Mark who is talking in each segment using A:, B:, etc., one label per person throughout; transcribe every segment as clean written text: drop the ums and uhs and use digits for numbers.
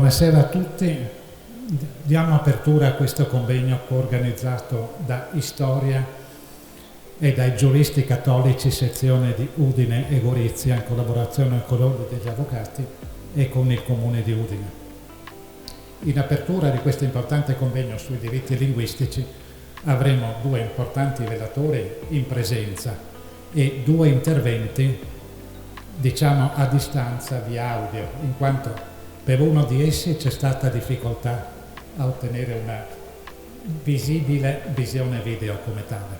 A: Buonasera a tutti, diamo apertura a questo convegno organizzato da Istoria e dai giuristi cattolici sezione di Udine e Gorizia in collaborazione con l'Ordine degli Avvocati e con il Comune di Udine. In apertura di questo importante convegno sui diritti linguistici avremo due importanti relatori in presenza e due interventi, diciamo a distanza via audio, in quanto per uno di essi c'è stata difficoltà a ottenere una visibile visione video come tale.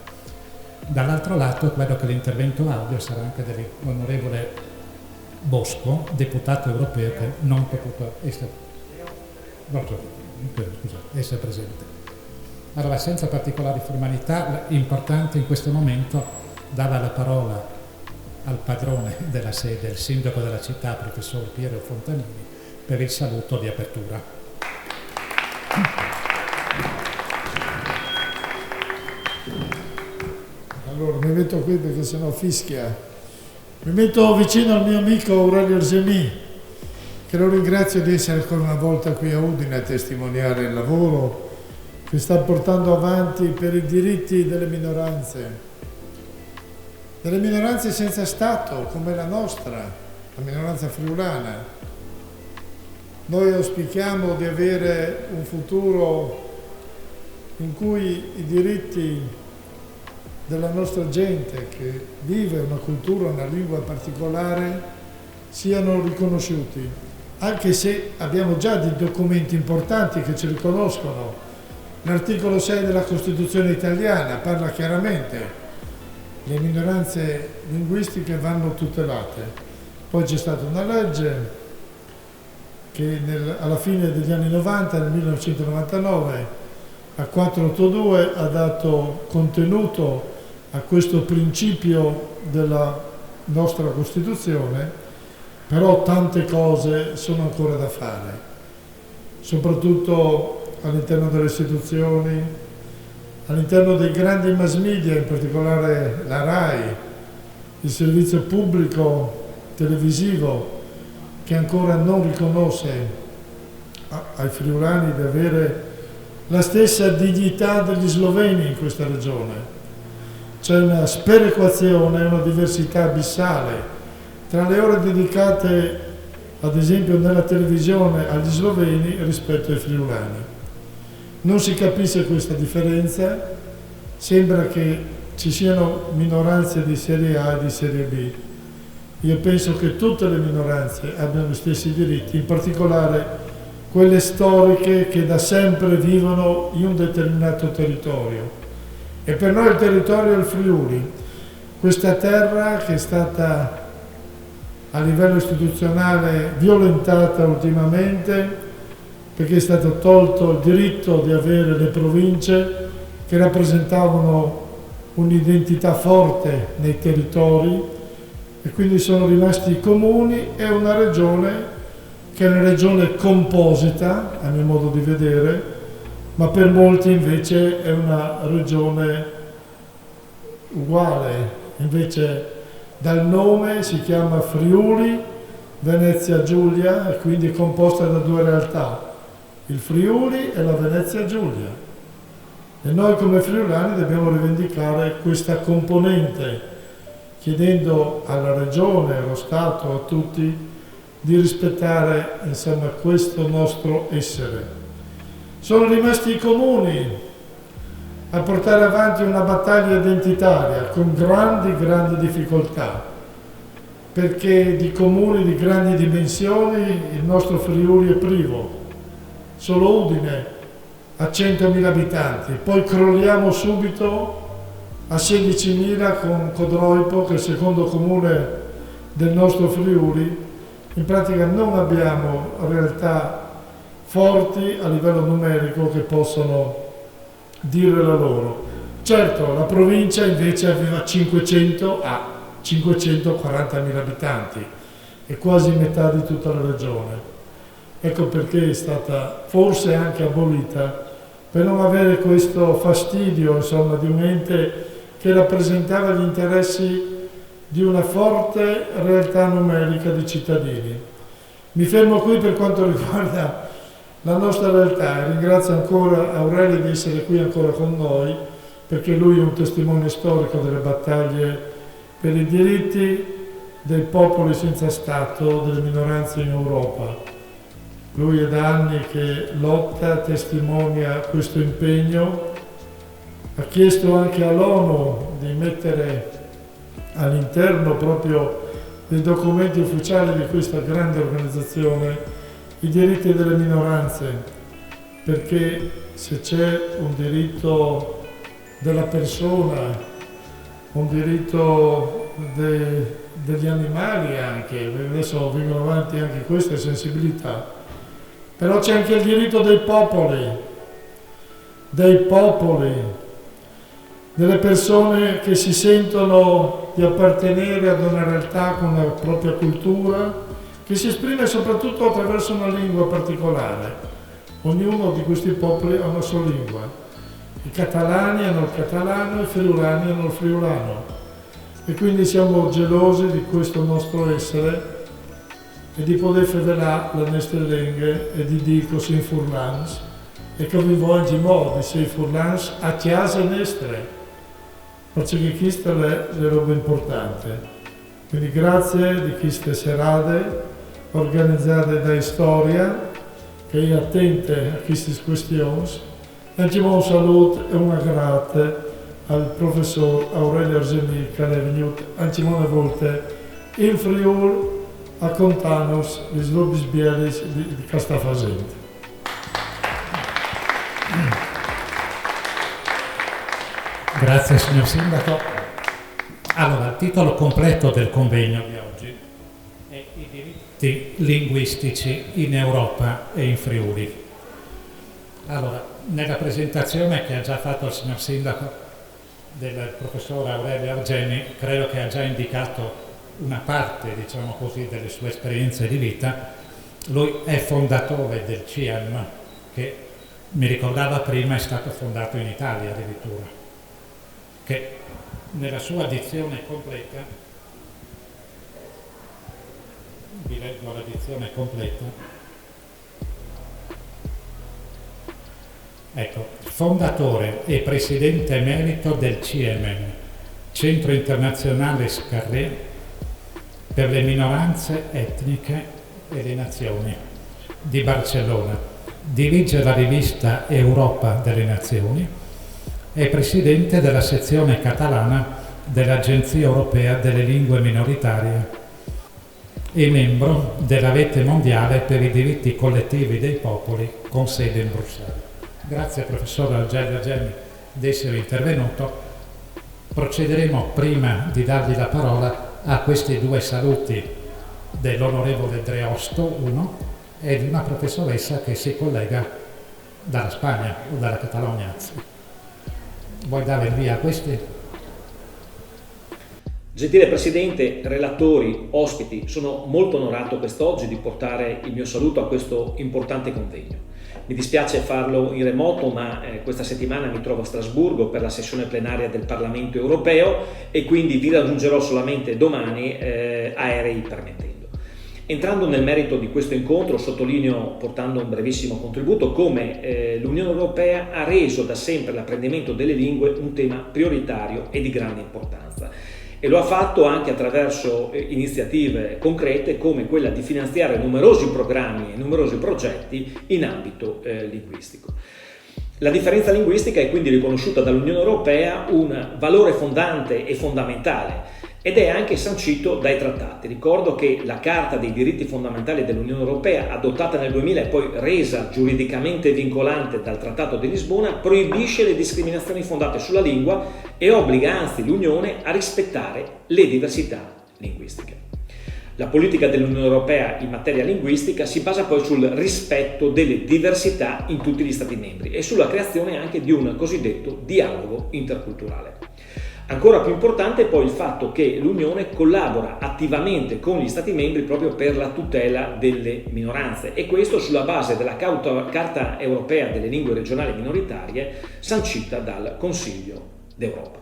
A: Dall'altro lato, credo che l'intervento audio sarà anche dell'onorevole Bosco, deputato europeo, che non è potuto essere presente. Allora, senza particolari formalità, importante in questo momento dare la parola al padrone della sede, il sindaco della città, professor Piero Fontanini, per il saluto di apertura.
B: Allora, mi metto qui perché sennò fischia. Mi metto vicino al mio amico Aurelio Argemì, che lo ringrazio di essere ancora una volta qui a Udine a testimoniare il lavoro che sta portando avanti per i diritti delle minoranze senza Stato, come la nostra, la minoranza friulana. Noi auspichiamo di avere un futuro in cui i diritti della nostra gente che vive una cultura, una lingua particolare, siano riconosciuti, anche se abbiamo già dei documenti importanti che ci riconoscono. L'articolo 6 della Costituzione italiana parla chiaramente: le minoranze linguistiche vanno tutelate. Poi c'è stata una legge che alla fine degli anni 90, nel 1999, a 482 ha dato contenuto a questo principio della nostra Costituzione, però tante cose sono ancora da fare, soprattutto all'interno delle istituzioni, all'interno dei grandi mass media, in particolare la RAI, il servizio pubblico televisivo, che ancora non riconosce ai friulani di avere la stessa dignità degli sloveni in questa regione. C'è una sperequazione, una diversità abissale tra le ore dedicate, ad esempio nella televisione, agli sloveni rispetto ai friulani. Non si capisce questa differenza, sembra che ci siano minoranze di serie A e di serie B. Io penso che tutte le minoranze abbiano gli stessi diritti, in particolare quelle storiche che da sempre vivono in un determinato territorio. E per noi il territorio è il Friuli, questa terra che è stata a livello istituzionale violentata ultimamente, perché è stato tolto il diritto di avere le province che rappresentavano un'identità forte nei territori, e quindi sono rimasti i comuni e una regione che è una regione composita, a mio modo di vedere, ma per molti invece è una regione uguale. Invece dal nome si chiama Friuli Venezia Giulia e quindi è composta da due realtà, il Friuli e la Venezia Giulia. E noi come friulani dobbiamo rivendicare questa componente, chiedendo alla Regione, allo Stato, a tutti, di rispettare insomma questo nostro essere. Sono rimasti i comuni a portare avanti una battaglia identitaria con grandi difficoltà, perché di comuni di grandi dimensioni il nostro Friuli è privo. Solo Udine ha 100.000 abitanti, poi crolliamo subito a 16.000 con Codroipo, che è il secondo comune del nostro Friuli. In pratica non abbiamo realtà forti a livello numerico che possano dire la loro. Certo, la provincia invece aveva 540.000 abitanti, è quasi metà di tutta la regione. Ecco perché è stata forse anche abolita, per non avere questo fastidio, insomma, di un ente che rappresentava gli interessi di una forte realtà numerica di cittadini. Mi fermo qui per quanto riguarda la nostra realtà, e ringrazio ancora Aurelio di essere qui ancora con noi, perché lui è un testimone storico delle battaglie per i diritti dei popoli senza Stato, delle minoranze in Europa. Lui è da anni che lotta, testimonia questo impegno, ha chiesto anche all'ONU di mettere all'interno proprio dei documenti ufficiali di questa grande organizzazione i diritti delle minoranze, perché se c'è un diritto della persona, un diritto degli animali anche, adesso vengono avanti anche queste sensibilità, però c'è anche il diritto dei popoli, delle persone che si sentono di appartenere ad una realtà con una propria cultura, che si esprime soprattutto attraverso una lingua particolare. Ognuno di questi popoli ha una sua lingua. I catalani hanno il catalano, i friulani hanno il friulano. E quindi siamo gelosi di questo nostro essere e di poter rivelare le nostre lingue e di dire così in furlans. E che vi voglio in modo di sei furlans a chiesa nostre, perché questa è la roba importante. Quindi grazie di queste serate organizzate da Storia, che è attente a queste questioni. E un saluto e una grazie al professor Aurelio Argemì, che è venuto anche una volta in Friuli a contarnos le sviluppi bielis di questa facendo.
A: Grazie signor Sindaco. Allora, il titolo completo del convegno di oggi è I diritti linguistici in Europa e in Friuli. Allora, nella presentazione che ha già fatto il signor Sindaco del professor Aurelio Argemì, credo che ha già indicato una parte, diciamo così, delle sue esperienze di vita. Lui è fondatore del CIEM, che mi ricordava prima è stato fondato in Italia addirittura, che nella sua dizione completa, vi leggo la dizione completa, ecco, fondatore e presidente emerito del CIEMEN, Centro Internazionale Scarré per le minoranze etniche e le nazioni, di Barcellona. Dirige la rivista Europa delle Nazioni, è presidente della sezione catalana dell'Agenzia Europea delle Lingue Minoritarie e membro della Rete Mondiale per i Diritti Collettivi dei Popoli con sede in Bruxelles. Grazie professor Aurelio Argemì di essere intervenuto. Procederemo, prima di dargli la parola, a questi due saluti dell'onorevole Dreosto, uno, e di una professoressa che si collega dalla Spagna o dalla Catalogna. Vuoi dare il via a questi?
C: Gentile Presidente, relatori, ospiti, sono molto onorato quest'oggi di portare il mio saluto a questo importante convegno. Mi dispiace farlo in remoto, ma questa settimana mi trovo a Strasburgo per la sessione plenaria del Parlamento europeo e quindi vi raggiungerò solamente domani, aerei permettendo. Entrando nel merito di questo incontro, sottolineo, portando un brevissimo contributo, come l'Unione Europea ha reso da sempre l'apprendimento delle lingue un tema prioritario e di grande importanza. E lo ha fatto anche attraverso iniziative concrete come quella di finanziare numerosi programmi e numerosi progetti in ambito linguistico. La differenza linguistica è quindi riconosciuta dall'Unione Europea un valore fondante e fondamentale ed è anche sancito dai trattati. Ricordo che la Carta dei diritti fondamentali dell'Unione Europea, adottata nel 2000 e poi resa giuridicamente vincolante dal Trattato di Lisbona, proibisce le discriminazioni fondate sulla lingua e obbliga anzi l'Unione a rispettare le diversità linguistiche. La politica dell'Unione Europea in materia linguistica si basa poi sul rispetto delle diversità in tutti gli Stati membri e sulla creazione anche di un cosiddetto dialogo interculturale. Ancora più importante è poi il fatto che l'Unione collabora attivamente con gli Stati membri proprio per la tutela delle minoranze e questo sulla base della Carta Europea delle Lingue Regionali e Minoritarie sancita dal Consiglio d'Europa.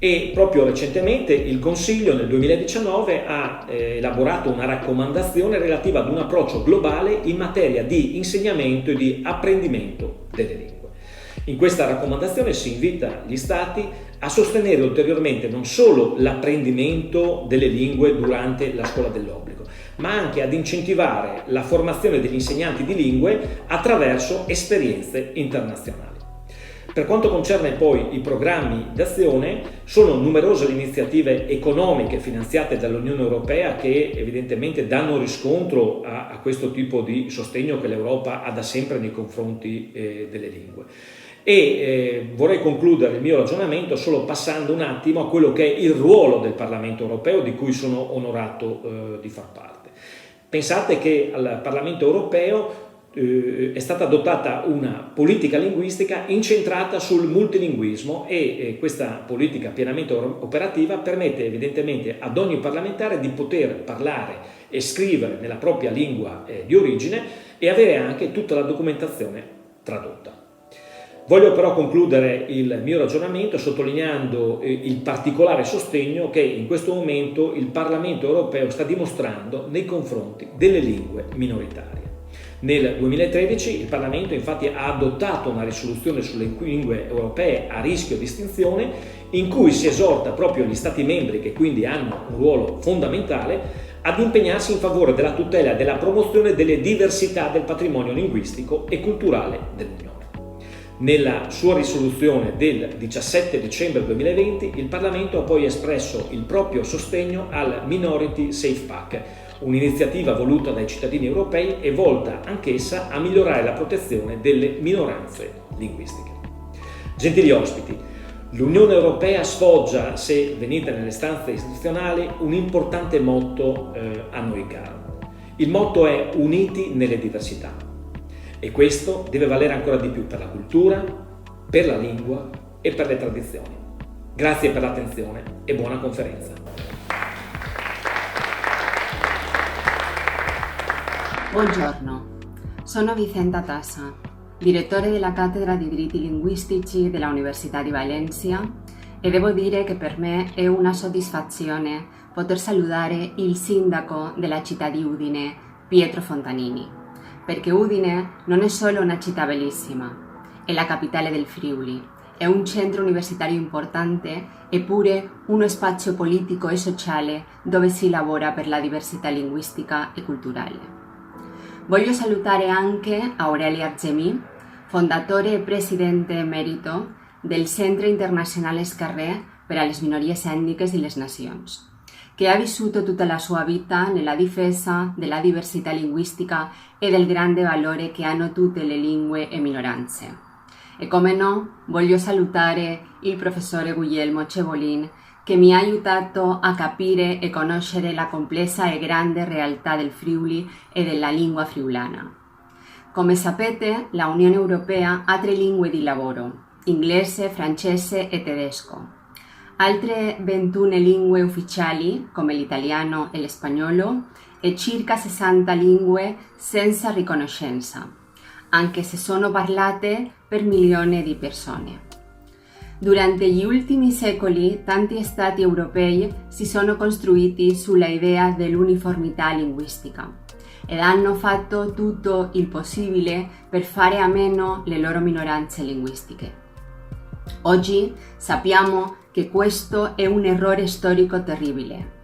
C: E proprio recentemente il Consiglio nel 2019 ha elaborato una raccomandazione relativa ad un approccio globale in materia di insegnamento e di apprendimento delle lingue. In questa raccomandazione si invita gli Stati a sostenere ulteriormente non solo l'apprendimento delle lingue durante la scuola dell'obbligo, ma anche ad incentivare la formazione degli insegnanti di lingue attraverso esperienze internazionali. Per quanto concerne poi i programmi d'azione, sono numerose le iniziative economiche finanziate dall'Unione Europea che evidentemente danno riscontro a questo tipo di sostegno che l'Europa ha da sempre nei confronti delle lingue. E vorrei concludere il mio ragionamento solo passando un attimo a quello che è il ruolo del Parlamento Europeo, di cui sono onorato di far parte. Pensate che al Parlamento Europeo è stata adottata una politica linguistica incentrata sul multilinguismo e questa politica pienamente operativa permette evidentemente ad ogni parlamentare di poter parlare e scrivere nella propria lingua di origine e avere anche tutta la documentazione tradotta. Voglio però concludere il mio ragionamento sottolineando il particolare sostegno che in questo momento il Parlamento europeo sta dimostrando nei confronti delle lingue minoritarie. Nel 2013 il Parlamento infatti ha adottato una risoluzione sulle lingue europee a rischio di estinzione in cui si esorta proprio gli Stati membri, che quindi hanno un ruolo fondamentale, ad impegnarsi in favore della tutela e della promozione delle diversità del patrimonio linguistico e culturale dell'Unione. Nella sua risoluzione del 17 dicembre 2020 il Parlamento ha poi espresso il proprio sostegno al Minority Safe Pack, un'iniziativa voluta dai cittadini europei e volta anch'essa a migliorare la protezione delle minoranze linguistiche. Gentili ospiti, l'Unione Europea sfoggia, se venite nelle stanze istituzionali, un importante motto a noi caro. Il motto è Uniti nelle diversità. E questo deve valere ancora di più per la cultura, per la lingua e per le tradizioni. Grazie per l'attenzione e buona conferenza.
D: Buongiorno, sono Vicenta Tassa, direttore della cattedra di diritti linguistici della Università di Valencia e devo dire che per me è una soddisfazione poter salutare il sindaco della città di Udine, Pietro Fontanini. Perché Udine non è solo una città bellissima, è la capitale del Friuli, è un centro universitario importante eppure uno spazio politico e sociale dove si lavora per la diversità linguistica e culturale. Voglio salutare anche Aurelia Argemí, fondatore e presidente emerito del Centre Internacional Esquerrer per alle minories ètniques i les nacions, che ha vissuto tutta la sua vita nella difesa della diversità linguistica e del grande valore che hanno tutte le lingue e minoranze. E come no, voglio salutare il professore Guglielmo Cevolin, che mi ha aiutato a capire e conoscere la complessa e grande realtà del Friuli e della lingua friulana. Come sapete, la Unione Europea ha 3 lingue di lavoro, inglese, francese e tedesco. Altre 21 lingue ufficiali, come l'italiano e l'espagnolo, e circa 60 lingue senza riconoscenza, anche se sono parlate per milioni di persone. Durante gli ultimi secoli, tanti stati europei si sono costruiti sulla idea dell'uniformità linguistica ed hanno fatto tutto il possibile per fare a meno le loro minoranze linguistiche. Oggi sappiamo che questo è un errore storico terribile.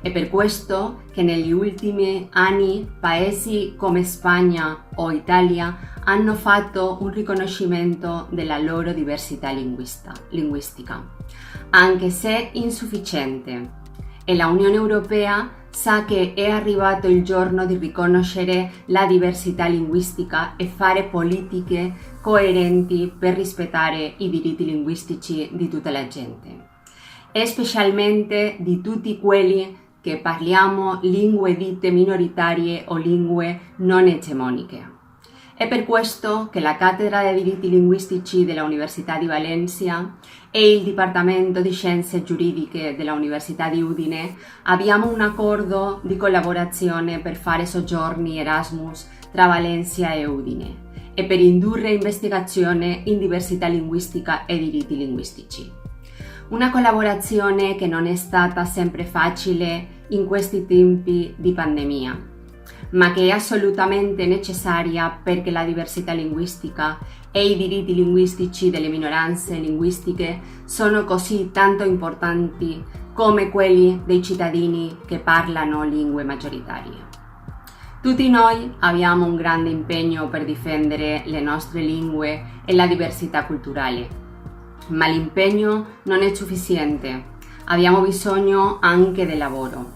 D: È per questo che negli ultimi anni paesi come Spagna o Italia hanno fatto un riconoscimento della loro diversità linguistica, anche se insufficiente. E la Unione Europea sa che è arrivato il giorno di riconoscere la diversità linguistica e fare politiche coerenti per rispettare i diritti linguistici di tutta la gente, e specialmente di tutti quelli che parliamo lingue dite minoritarie o lingue non egemoniche. È per questo che la Cattedra dei diritti linguistici della Università di Valencia e il Dipartimento di Scienze Giuridiche della Università di Udine abbiamo un accordo di collaborazione per fare soggiorni Erasmus tra Valencia e Udine e per indurre investigazione in diversità linguistica e diritti linguistici. Una collaborazione che non è stata sempre facile in questi tempi di pandemia, ma che è assolutamente necessaria perché la diversità linguistica e i diritti linguistici delle minoranze linguistiche sono così tanto importanti come quelli dei cittadini che parlano lingue maggioritarie. Tutti noi abbiamo un grande impegno per difendere le nostre lingue e la diversità culturale, ma l'impegno non è sufficiente, abbiamo bisogno anche del lavoro.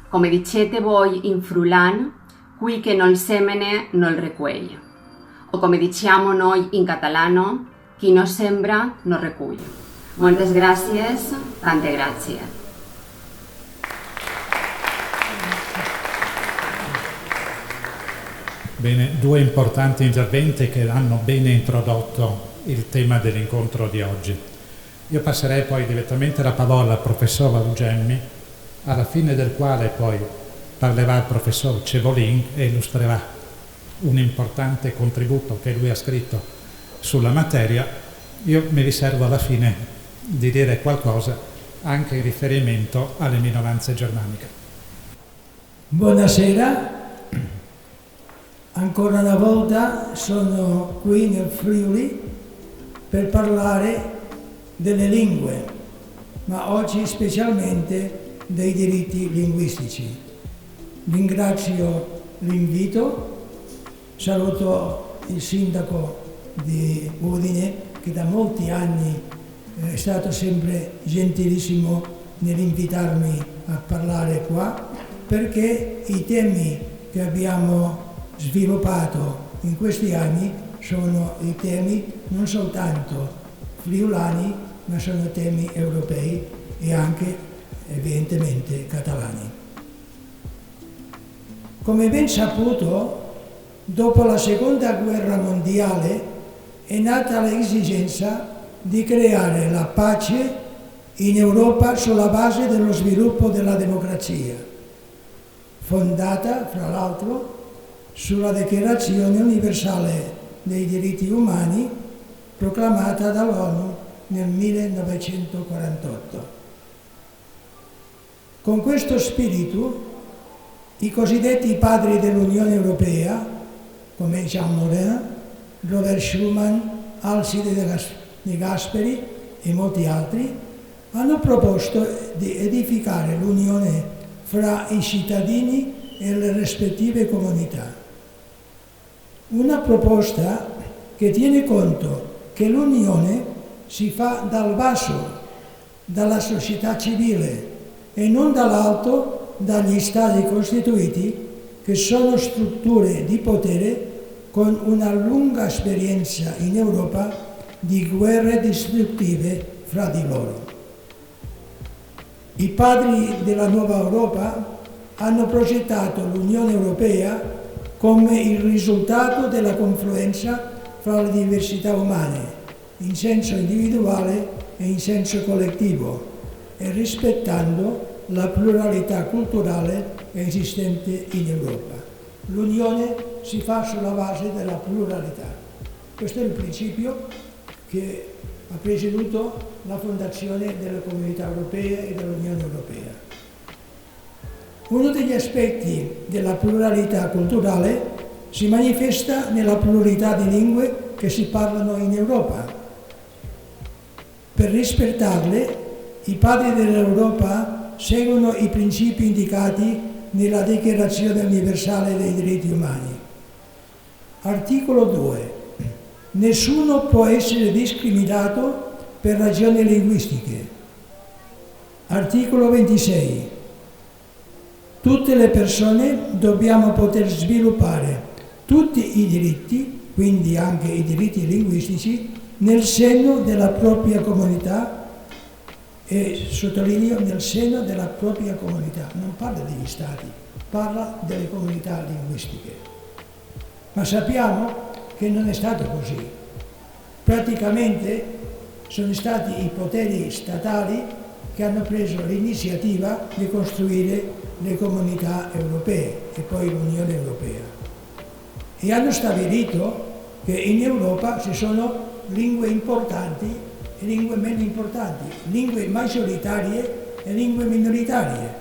D: Come dicete voi in Frulan, qui che non semene non recull. O come diciamo noi in catalano, chi non sembra non recull. Moltes gràcies, tante grazie.
A: Bene, due importanti interventi che hanno bene introdotto il tema dell'incontro di oggi. Io passerei poi direttamente la parola al professor Augemmi, alla fine del quale poi parlerà il professor Cevolin e illustrerà un importante contributo che lui ha scritto sulla materia. Io mi riservo alla fine di dire qualcosa anche in riferimento alle minoranze germaniche.
E: Buonasera, ancora una volta sono qui nel Friuli per parlare delle lingue, ma oggi specialmente dei diritti linguistici. Ringrazio l'invito, saluto il sindaco di Udine che da molti anni è stato sempre gentilissimo nell'invitarmi a parlare qua, perché i temi che abbiamo sviluppato in questi anni sono i temi non soltanto friulani, ma sono temi europei e anche evidentemente catalani. Come ben saputo, dopo la Seconda Guerra Mondiale è nata l'esigenza di creare la pace in Europa sulla base dello sviluppo della democrazia, fondata, fra l'altro, sulla Dichiarazione Universale dei Diritti Umani proclamata dall'ONU nel 1948. Con questo spirito, i cosiddetti padri dell'Unione Europea, come Jean Morin, Robert Schuman, Alcide De Gasperi e molti altri, hanno proposto di edificare l'unione fra i cittadini e le rispettive comunità. Una proposta che tiene conto che l'unione si fa dal basso, dalla società civile e non dall'alto, dagli stati costituiti, che sono strutture di potere con una lunga esperienza in Europa di guerre distruttive fra di loro. I padri della nuova Europa hanno progettato l'Unione Europea come il risultato della confluenza fra le diversità umane, in senso individuale e in senso collettivo, e rispettando la pluralità culturale esistente in Europa. L'unione si fa sulla base della pluralità. Questo è il principio che ha presieduto la fondazione delle comunità europee e dell'Unione Europea. Uno degli aspetti della pluralità culturale si manifesta nella pluralità di lingue che si parlano in Europa. Per rispettarle, i padri dell'Europa seguono i principi indicati nella Dichiarazione Universale dei Diritti Umani. Articolo 2. Nessuno può essere discriminato per ragioni linguistiche. Articolo 26. Tutte le persone dobbiamo poter sviluppare tutti i diritti, quindi anche i diritti linguistici, nel seno della propria comunità, e sottolineo nel seno della propria comunità. Non parla degli stati, parla delle comunità linguistiche. Ma sappiamo che non è stato così. Praticamente sono stati i poteri statali che hanno preso l'iniziativa di costruire le comunità europee e poi l'Unione Europea. E hanno stabilito che in Europa ci sono lingue importanti e lingue meno importanti, lingue maggioritarie e lingue minoritarie,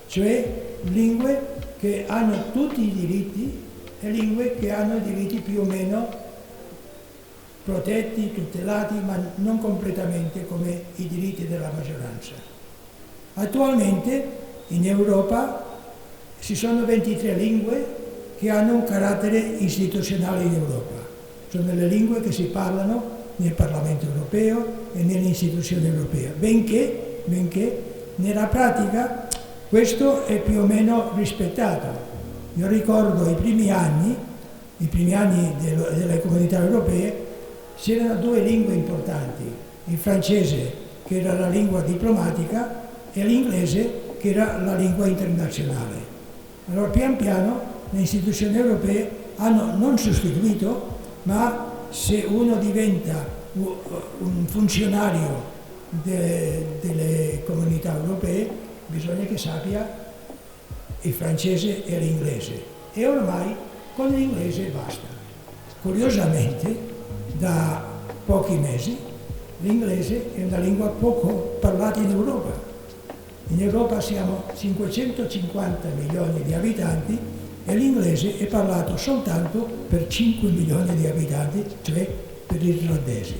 E: cioè lingue che hanno tutti i diritti e lingue che hanno diritti più o meno protetti, tutelati, ma non completamente come i diritti della maggioranza. Attualmente in Europa ci sono 23 lingue che hanno un carattere istituzionale in Europa. Sono le lingue che si parlano nel Parlamento europeo e nelle istituzioni europee, benché nella pratica questo è più o meno rispettato. Io ricordo i primi anni delle comunità europee, c'erano due lingue importanti, il francese che era la lingua diplomatica e l'inglese che era la lingua internazionale. Allora pian piano le istituzioni europee hanno non sostituito, ma se uno diventa un funzionario delle comunità europee bisogna che sappia il francese e l'inglese, e ormai con l'inglese basta. Curiosamente, da pochi mesi l'inglese è una lingua poco parlata in Europa. In Europa siamo 550 milioni di abitanti e l'inglese è parlato soltanto per 5 milioni di abitanti, cioè per gli irlandesi.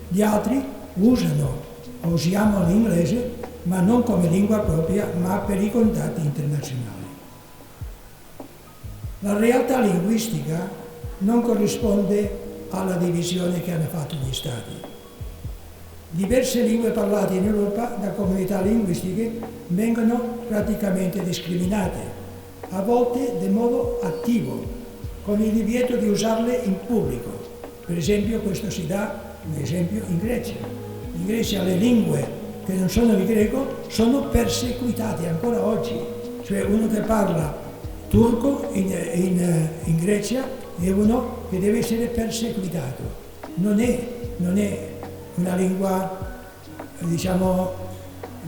E: Gli altri usiamo l'inglese, ma non come lingua propria, ma per i contatti internazionali. La realtà linguistica non corrisponde alla divisione che hanno fatto gli Stati. Diverse lingue parlate in Europa da comunità linguistiche vengono praticamente discriminate, a volte in modo attivo, con il divieto di usarle in pubblico. Per esempio questo si dà, un esempio, in Grecia. In Grecia le lingue che non sono il greco sono perseguitate ancora oggi, cioè uno che parla turco in Grecia è uno che deve essere perseguitato. Non è una lingua, diciamo,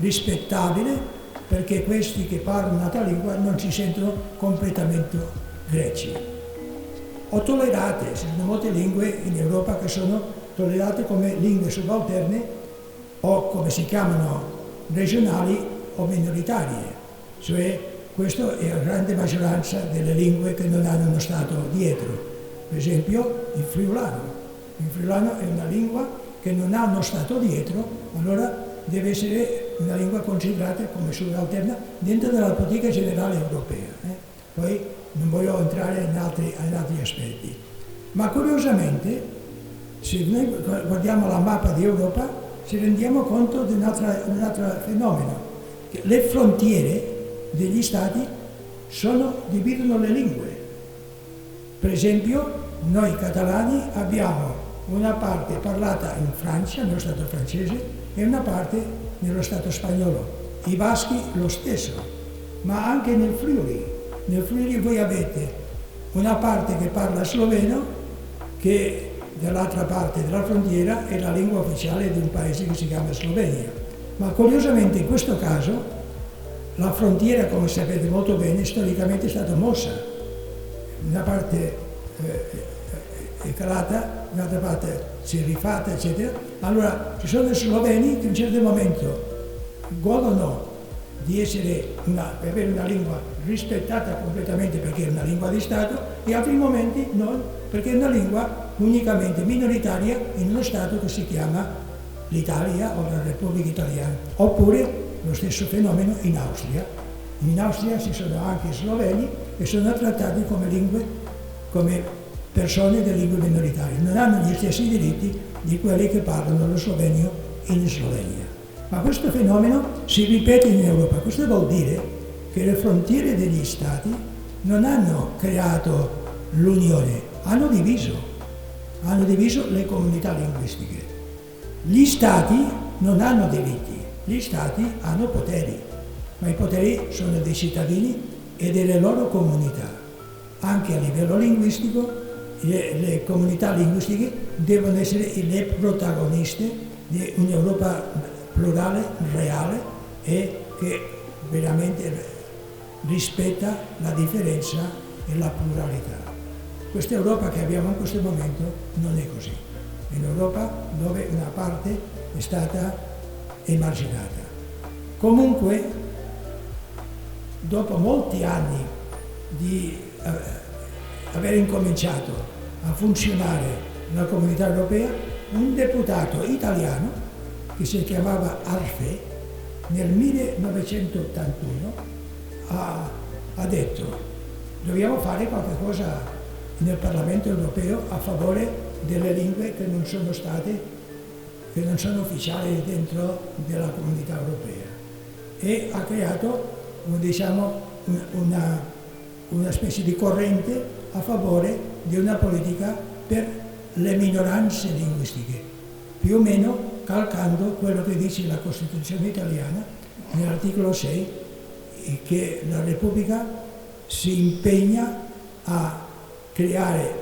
E: rispettabile, perché questi che parlano un'altra lingua non si sentono completamente greci. O tollerate, ci sono molte lingue in Europa che sono tollerate come lingue subalterne o come si chiamano regionali o minoritarie, cioè questa è la grande maggioranza delle lingue che non hanno uno Stato dietro. Per esempio il friulano. Il friulano è una lingua che non ha uno Stato dietro, allora deve essere una lingua considerata come subalterna dentro della politica generale europea. Poi non voglio entrare in altri aspetti. Ma curiosamente, se noi guardiamo la mappa di Europa, ci rendiamo conto di un altro fenomeno, che le frontiere degli Stati dividono le lingue. Per esempio, noi catalani abbiamo una parte parlata in Francia, nello Stato francese, e una parte nello Stato spagnolo. I baschi lo stesso, ma anche nel Friuli. Nel Friuli voi avete una parte che parla sloveno, che dall'altra parte della frontiera è la lingua ufficiale di un paese che si chiama Slovenia. Ma curiosamente in questo caso la frontiera, come sapete molto bene, storicamente è stata mossa. Una parte è calata, un'altra parte si è rifatta, eccetera. Allora ci sono sloveni che in un certo momento godono di avere una lingua rispettata completamente perché è una lingua di Stato, e altri momenti non, perché è una lingua unicamente minoritaria in uno Stato che si chiama l'Italia o la Repubblica Italiana. Oppure lo stesso fenomeno in Austria. In Austria ci sono anche sloveni che sono trattati come persone delle lingue minoritarie. Non hanno gli stessi diritti di quelli che parlano lo slovenio in Slovenia. Ma questo fenomeno si ripete in Europa. Questo vuol dire che le frontiere degli Stati non hanno creato l'unione, hanno diviso le comunità linguistiche. Gli Stati non hanno diritti. Gli Stati hanno poteri, ma i poteri sono dei cittadini e delle loro comunità. Anche a livello linguistico, le comunità linguistiche devono essere le protagoniste di un'Europa plurale, reale e che veramente rispetta la differenza e la pluralità. Questa Europa che abbiamo in questo momento non è così. È un'Europa dove una parte è stata emarginata. Comunque, dopo molti anni di aver incominciato a funzionare nella Comunità Europea, un deputato italiano che si chiamava Arfe nel 1981 ha detto: dobbiamo fare qualcosa nel Parlamento Europeo a favore delle lingue che non sono ufficiali dentro della Comunità Europea, e ha creato, diciamo, una specie di corrente a favore di una politica per le minoranze linguistiche, più o meno calcando quello che dice la Costituzione italiana nell'articolo 6, che la Repubblica si impegna a creare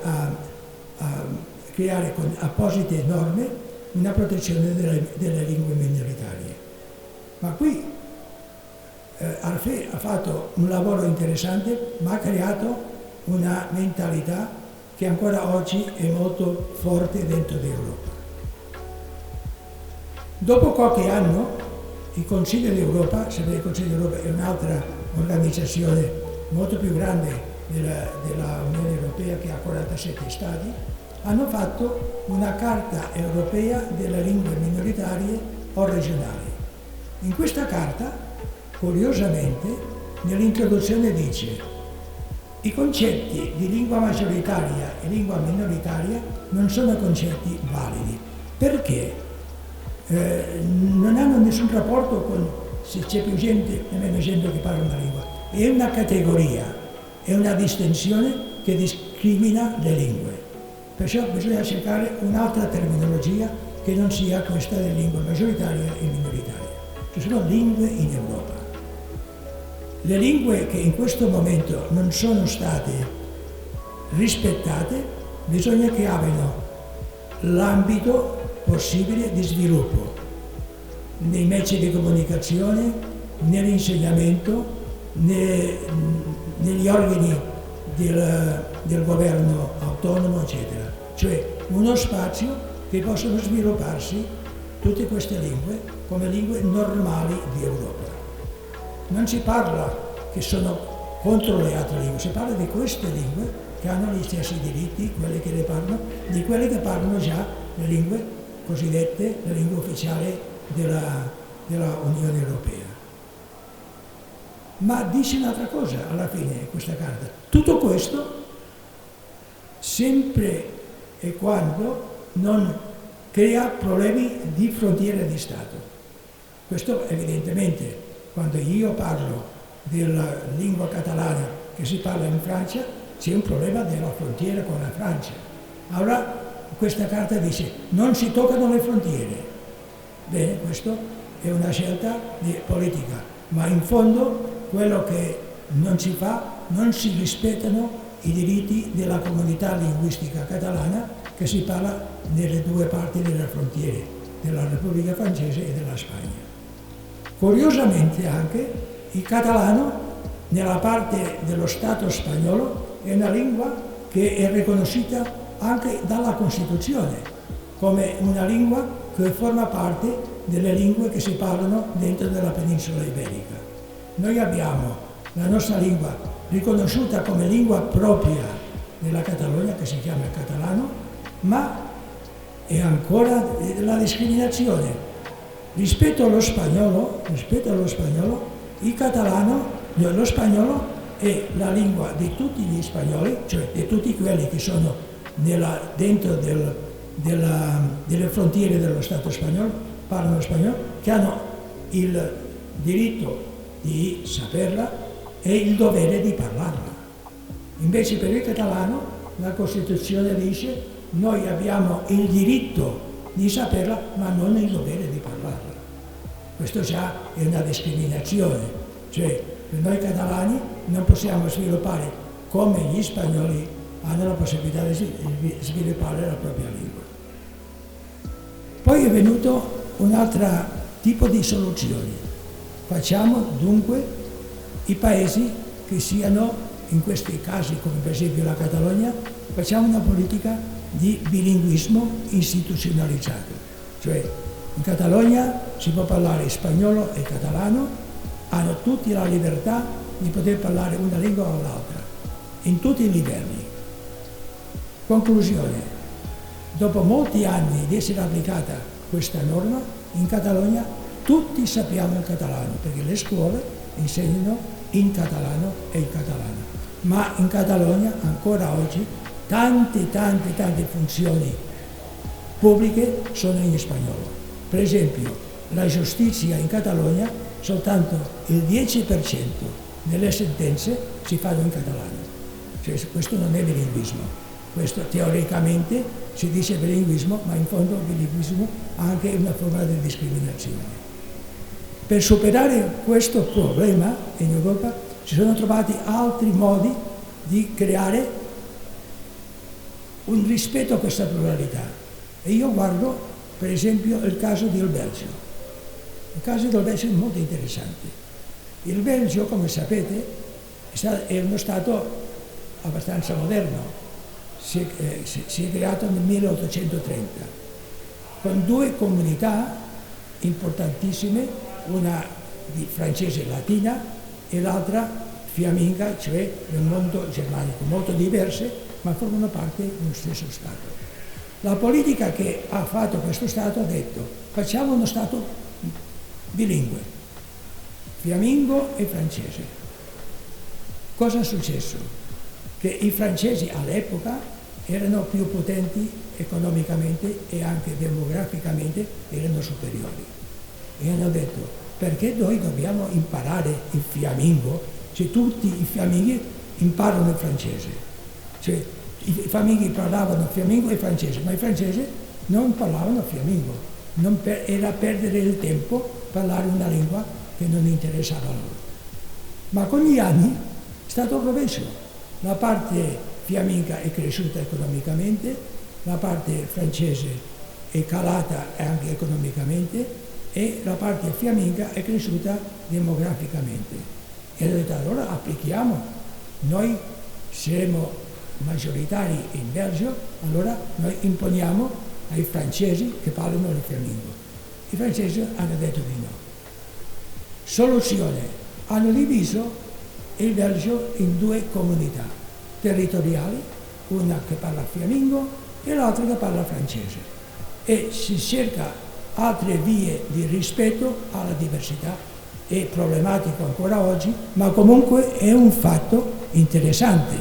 E: con apposite norme una protezione delle lingue minoritarie. Ma qui Arfe ha fatto un lavoro interessante, ma ha creato una mentalità che ancora oggi è molto forte dentro l'Europa. Dopo qualche anno il Consiglio d'Europa, sapete, il Consiglio d'Europa è un'altra organizzazione molto più grande della Unione Europea, che ha 47 stati, hanno fatto una Carta Europea delle lingue minoritarie o regionali. In questa carta, curiosamente, nell'introduzione dice: i concetti di lingua maggioritaria e lingua minoritaria non sono concetti validi, perché non hanno nessun rapporto con se c'è più gente o meno gente che parla una lingua. È una categoria, è una distinzione che discrimina le lingue. Perciò bisogna cercare un'altra terminologia che non sia questa della lingua maggioritaria e minoritaria. Ci sono lingue in Europa. Le lingue che in questo momento non sono state rispettate, bisogna che abbiano l'ambito possibile di sviluppo nei mezzi di comunicazione, nell'insegnamento, negli organi del governo autonomo, eccetera. Cioè uno spazio che possono svilupparsi tutte queste lingue come lingue normali di Europa. Non si parla che sono contro le altre lingue, si parla di queste lingue che hanno gli stessi diritti, quelle che le parlano, di quelle che parlano già le lingue cosiddette, le lingue ufficiali della Unione Europea. Ma dice un'altra cosa alla fine questa carta. Tutto questo sempre e quando non crea problemi di frontiera di Stato. Questo evidentemente, quando io parlo della lingua catalana che si parla in Francia, c'è un problema della frontiera con la Francia. Allora questa carta dice: non si toccano le frontiere. Bene, questa è una scelta politica, ma in fondo quello che non si fa, non si rispettano i diritti della comunità linguistica catalana che si parla nelle due parti delle frontiere, della Repubblica Francese e della Spagna. Curiosamente anche il catalano nella parte dello Stato spagnolo è una lingua che è riconosciuta anche dalla Costituzione come una lingua che forma parte delle lingue che si parlano dentro della penisola iberica. Noi abbiamo la nostra lingua riconosciuta come lingua propria nella Catalogna, che si chiama catalano, ma è ancora la discriminazione. Rispetto allo spagnolo, il catalano, lo spagnolo è la lingua di tutti gli spagnoli, cioè di tutti quelli che sono dentro delle frontiere dello Stato spagnolo, parlano spagnolo, che hanno il diritto di saperla e il dovere di parlarla. Invece per il catalano la Costituzione dice: noi abbiamo il diritto di saperla ma non il dovere di parlarla. Questo già è una discriminazione, cioè per noi catalani non possiamo sviluppare come gli spagnoli hanno la possibilità di sviluppare la propria lingua. Poi è venuto un altro tipo di soluzioni. Facciamo dunque i paesi che siano, in questi casi come per esempio la Catalogna, facciamo una politica di bilinguismo istituzionalizzato, cioè In Catalogna si può parlare spagnolo e catalano, hanno tutti la libertà di poter parlare una lingua o l'altra, in tutti i livelli. Conclusione, dopo molti anni di essere applicata questa norma, in Catalogna tutti sappiamo il catalano, perché le scuole insegnano in catalano e il catalano. Ma in Catalogna ancora oggi tante funzioni pubbliche sono in spagnolo. Per esempio, la giustizia in Catalogna, soltanto il 10% delle sentenze si fanno in catalano. Cioè, questo non è bilinguismo. Questo teoricamente si dice bilinguismo, ma in fondo il bilinguismo ha anche una forma di discriminazione. Per superare questo problema in Europa si sono trovati altri modi di creare un rispetto a questa pluralità. E io guardo, per esempio, il caso del Belgio. Il caso del Belgio è molto interessante. Il Belgio, come sapete, è uno Stato abbastanza moderno. Si è creato nel 1830, con due comunità importantissime, una di francese latina e l'altra fiamminga, cioè del mondo germanico, molto diverse, ma formano parte dello stesso Stato. La politica che ha fatto questo Stato ha detto: facciamo uno Stato bilingue, fiammingo e francese. Cosa è successo? Che i francesi all'epoca erano più potenti economicamente e anche demograficamente, erano superiori. E hanno detto: perché noi dobbiamo imparare il fiammingo se tutti i fiamminghi imparano il francese? Cioè, i fiamminghi parlavano fiammingo e francese, ma i francesi non parlavano fiammingo. Era perdere il tempo parlare una lingua che non interessava loro. Ma con gli anni è stato il rovescio. La parte fiamminga è cresciuta economicamente, la parte francese è calata anche economicamente e la parte fiamminga è cresciuta demograficamente. E hanno detto: allora applichiamo, noi saremo maggioritari in Belgio, allora noi imponiamo ai francesi che parlano il fiammingo. I francesi hanno detto di no. Soluzione: hanno diviso il Belgio in due comunità territoriali, una che parla fiammingo e l'altra che parla francese, e si cerca altre vie di rispetto alla diversità. È problematico ancora oggi, ma comunque è un fatto interessante,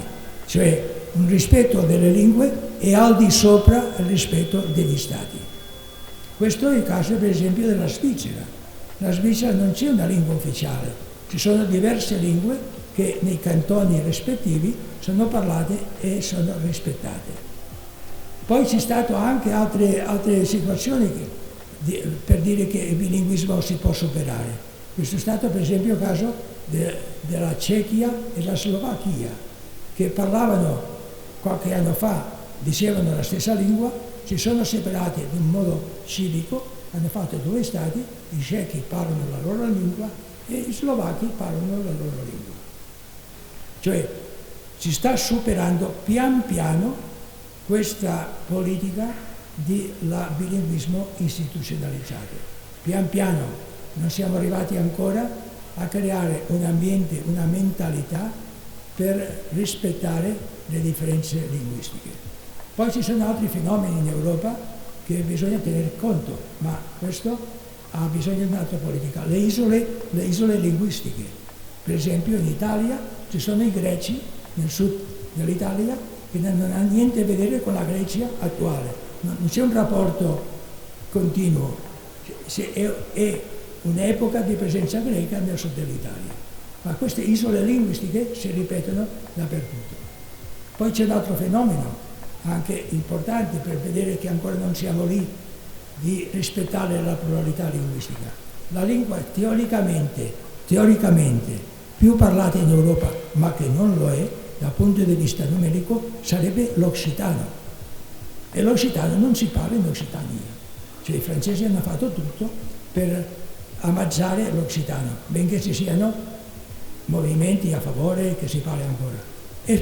E: cioè un rispetto delle lingue e al di sopra il rispetto degli stati. Questo è il caso per esempio della Svizzera. La Svizzera non c'è una lingua ufficiale, ci sono diverse lingue che nei cantoni rispettivi sono parlate e sono rispettate. Poi c'è stato anche altre situazioni per dire che il bilinguismo si può superare. Questo è stato per esempio il caso della Cechia e della Slovacchia, che parlavano qualche anno fa, dicevano la stessa lingua, si sono separati in un modo civico, hanno fatto due stati, i cechi parlano la loro lingua e i slovacchi parlano la loro lingua. Cioè si sta superando pian piano questa politica del bilinguismo istituzionalizzato. Pian piano non siamo arrivati ancora a creare un ambiente, una mentalità per rispettare le differenze linguistiche. Poi ci sono altri fenomeni in Europa che bisogna tenere conto, ma questo ha bisogno di un'altra politica. Le isole linguistiche. Per esempio in Italia ci sono i greci nel sud dell'Italia che non hanno niente a vedere con la Grecia attuale. Non c'è un rapporto continuo, è un'epoca di presenza greca nel sud dell'Italia. Ma queste isole linguistiche si ripetono dappertutto. Poi c'è un altro fenomeno, anche importante per vedere che ancora non siamo lì, di rispettare la pluralità linguistica. La lingua teoricamente più parlata in Europa, ma che non lo è, dal punto di vista numerico, sarebbe l'occitano. E l'occitano non si parla in Occitania. Cioè i francesi hanno fatto tutto per ammazzare l'occitano, benché ci siano movimenti a favore che si parli ancora.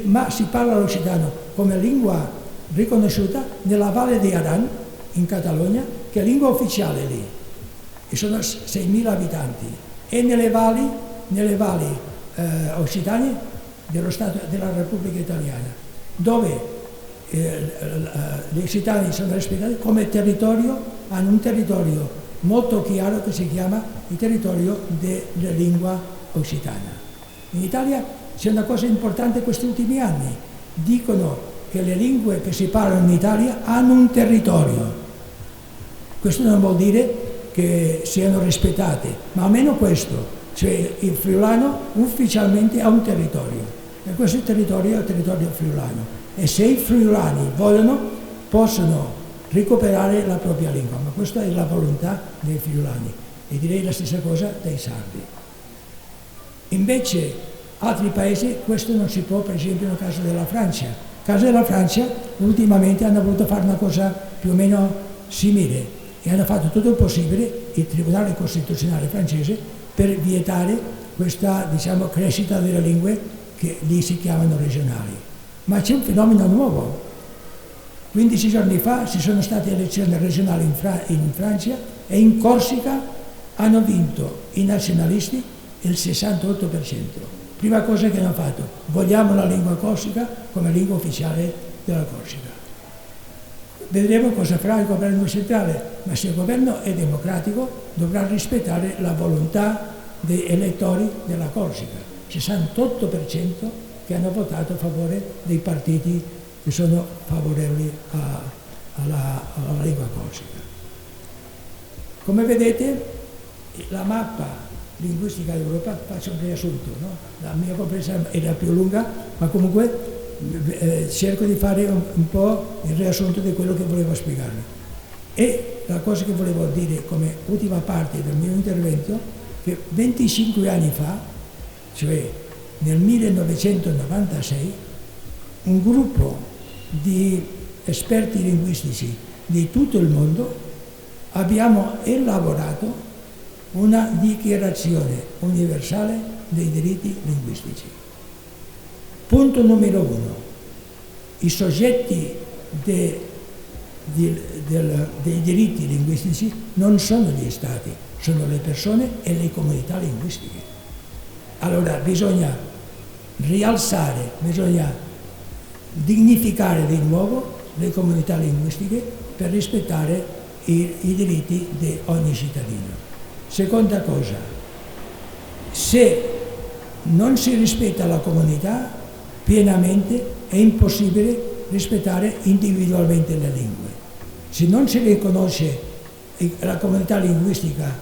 E: Ma si parla l'occitano come lingua riconosciuta nella Valle di Aran, in Catalogna, che è lingua ufficiale lì. e sono 6.000 abitanti, e nelle valli occitane dello Stato della Repubblica Italiana, dove gli occitani sono rispettati come territorio, hanno un territorio molto chiaro che si chiama il territorio della lingua occitana. In Italia c'è una cosa importante questi ultimi anni, dicono che le lingue che si parlano in Italia hanno un territorio. Questo non vuol dire che siano rispettate, ma almeno questo, cioè il friulano ufficialmente ha un territorio, e questo territorio è il territorio friulano, e se i friulani vogliono possono recuperare la propria lingua, ma questa è la volontà dei friulani, e direi la stessa cosa dei sardi. Invece altri paesi questo non si può, per esempio nel caso della Francia. Nel caso della Francia ultimamente hanno voluto fare una cosa più o meno simile e hanno fatto tutto il possibile, il Tribunale Costituzionale francese, per vietare questa, diciamo, crescita delle lingue che lì si chiamano regionali. Ma c'è un fenomeno nuovo. 15 giorni fa ci sono state elezioni regionali in Francia e in Corsica hanno vinto i nazionalisti il 68%. Prima cosa che hanno fatto, vogliamo la lingua corsica come lingua ufficiale della Corsica. Vedremo cosa farà il governo centrale, ma se il governo è democratico dovrà rispettare la volontà degli elettori della Corsica. 68% che hanno votato a favore dei partiti che sono favorevoli alla lingua corsica. Come vedete, la mappa linguistica d'Europa, faccio un riassunto, no? La mia conferenza era più lunga, ma comunque cerco di fare un po' il riassunto di quello che volevo spiegarvi. E la cosa che volevo dire come ultima parte del mio intervento, che 25 anni fa, cioè nel 1996, un gruppo di esperti linguistici di tutto il mondo abbiamo elaborato una dichiarazione universale dei diritti linguistici. Punto numero 1. I soggetti dei diritti linguistici non sono gli stati, sono le persone e le comunità linguistiche. Allora bisogna rialzare, bisogna dignificare di nuovo le comunità linguistiche per rispettare i diritti di ogni cittadino. Seconda cosa, se non si rispetta la comunità pienamente è impossibile rispettare individualmente le lingue. Se non si riconosce la comunità linguistica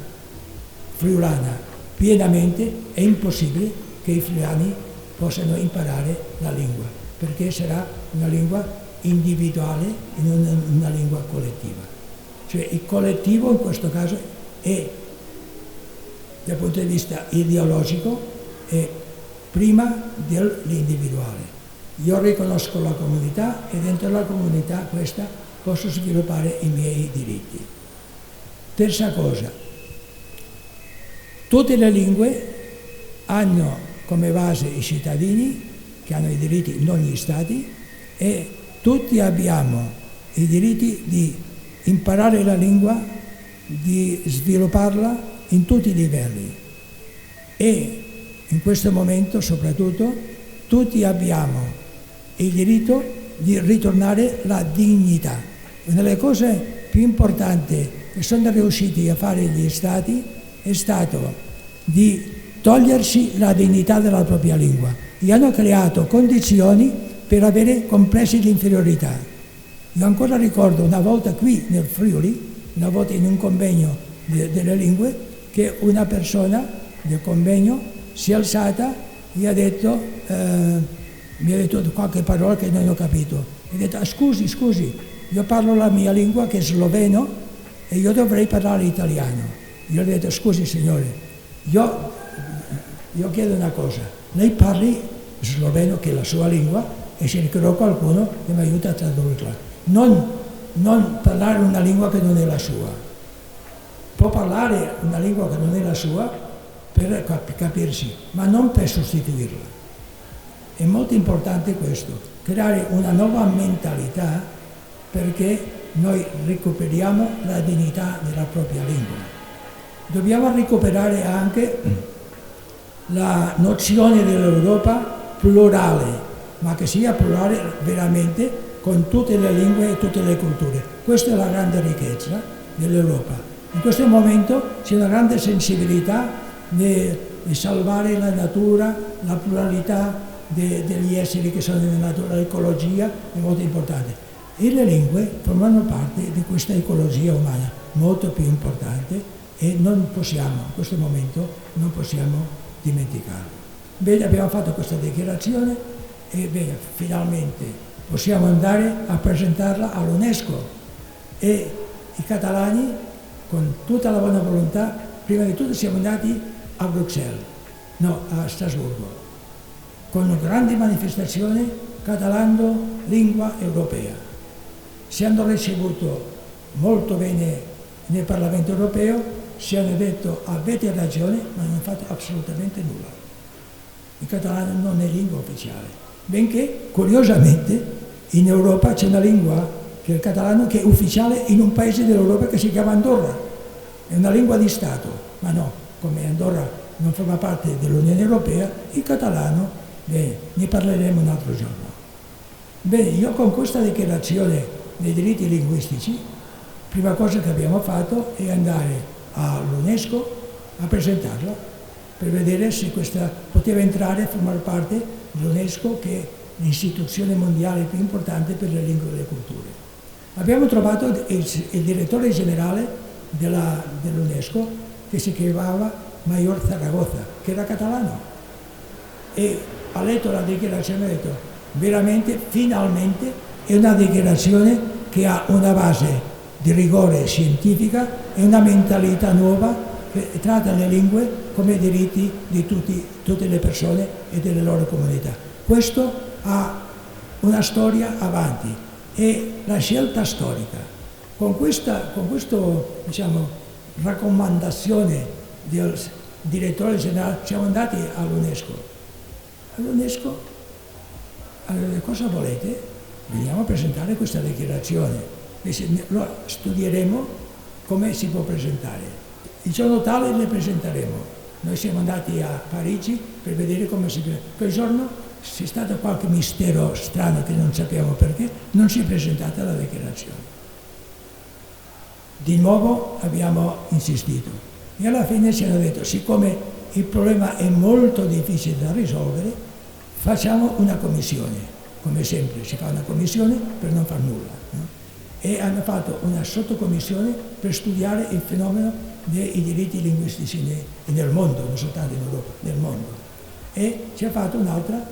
E: friulana pienamente è impossibile che i friulani possano imparare la lingua, perché sarà una lingua individuale e non una lingua collettiva. Cioè il collettivo in questo caso è, dal punto di vista ideologico, è prima dell'individuale. Io riconosco la comunità e dentro la comunità questa posso sviluppare i miei diritti. Terza cosa, tutte le lingue hanno come base i cittadini che hanno i diritti, non gli stati, e tutti abbiamo i diritti di imparare la lingua, di svilupparla in tutti i livelli. E in questo momento soprattutto tutti abbiamo il diritto di ritornare alla dignità. Una delle cose più importanti che sono riusciti a fare gli stati è stato di togliersi la dignità della propria lingua. Gli hanno creato condizioni per avere complessi di inferiorità. Io ancora ricordo una volta qui nel Friuli, una volta in un convegno delle lingue, che una persona del convegno si è alzata e mi ha detto qualche parola che non ho capito. Mi ha detto, scusi, io parlo la mia lingua che è sloveno e io dovrei parlare italiano. Io gli ho detto, scusi signore, io chiedo una cosa, lei parli sloveno che è la sua lingua e cercherò qualcuno che mi aiuta a tradurla. Non parlare una lingua che non è la sua. Può parlare una lingua che non è la sua per capirsi, ma non per sostituirla. È molto importante questo, creare una nuova mentalità perché noi recuperiamo la dignità della propria lingua. Dobbiamo recuperare anche la nozione dell'Europa plurale, ma che sia plurale veramente con tutte le lingue e tutte le culture. Questa è la grande ricchezza dell'Europa. In questo momento c'è una grande sensibilità di salvare la natura, la pluralità degli esseri che sono nella natura, l'ecologia è molto importante. E le lingue formano parte di questa ecologia umana, molto più importante, e non possiamo, in questo momento, non possiamo dimenticarlo. Bene, abbiamo fatto questa dichiarazione e bene, finalmente possiamo andare a presentarla all'UNESCO e i catalani, con tutta la buona volontà, prima di tutto siamo andati a Bruxelles, no, a Strasburgo, con una grande manifestazione catalano lingua europea. Si hanno ricevuto molto bene nel Parlamento europeo, ci hanno detto avete ragione, ma non hanno fatto assolutamente nulla. Il catalano non è lingua ufficiale, benché curiosamente in Europa c'è una lingua che è il catalano che è ufficiale in un paese dell'Europa che si chiama Andorra, è una lingua di Stato, ma no, come Andorra non forma parte dell'Unione Europea, il catalano, ne parleremo un altro giorno. Bene, io con questa dichiarazione dei diritti linguistici, prima cosa che abbiamo fatto è andare all'UNESCO a presentarla per vedere se questa poteva entrare a formare parte dell'UNESCO, che è l'istituzione mondiale più importante per le lingue e le culture. Abbiamo trovato il direttore generale dell'UNESCO, che si chiamava Mayor Zaragoza, che era catalano, e ha letto la dichiarazione e ha detto veramente, finalmente, è una dichiarazione che ha una base di rigore scientifica e una mentalità nuova che tratta le lingue come diritti di tutte le persone e delle loro comunità. Questo ha una storia avanti e la scelta storica. Con questa raccomandazione del direttore generale siamo andati all'UNESCO. All'UNESCO, allora, cosa volete? Veniamo a presentare questa dichiarazione. Lo studieremo come si può presentare. Il giorno tale le presenteremo. Noi siamo andati a Parigi per vedere come si presenta. Quel giorno c'è stato qualche mistero strano che non sappiamo perché, non si è presentata la dichiarazione. Di nuovo abbiamo insistito e alla fine ci hanno detto, siccome il problema è molto difficile da risolvere, facciamo una commissione. Come sempre si fa una commissione per non far nulla, no? E hanno fatto una sottocommissione per studiare il fenomeno dei diritti linguistici nel mondo, non soltanto in Europa, nel mondo. E ci ha fatto un'altra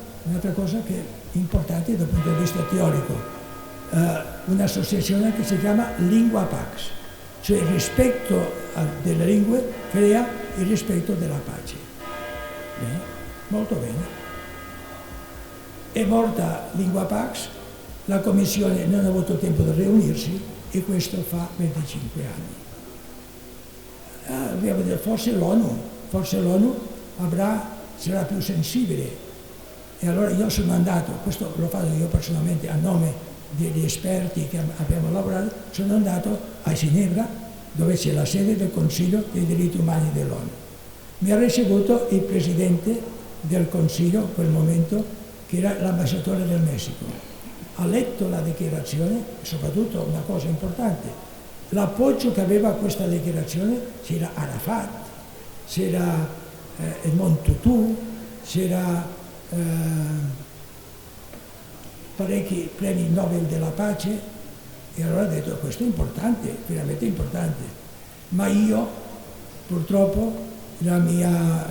E: cosa che è importante dal punto di vista teorico, un'associazione che si chiama Lingua Pax, cioè il rispetto delle lingue crea il rispetto della pace. Bene, molto bene. È morta Lingua Pax, la Commissione non ha avuto tempo di riunirsi e questo fa 25 anni. Forse l'ONU sarà più sensibile. E allora io sono andato, questo l'ho fatto io personalmente a nome degli esperti che abbiamo lavorato, sono andato a Ginevra, dove c'è la sede del Consiglio dei diritti umani dell'ONU. Mi ha ricevuto il presidente del Consiglio, in quel momento, che era l'ambasciatore del Messico. Ha letto la dichiarazione e soprattutto una cosa importante, l'appoggio che aveva a questa dichiarazione, c'era Arafat, c'era Edmond Tutu, c'era parecchi premi Nobel della pace, e allora ha detto questo è importante, veramente importante, ma io purtroppo la mia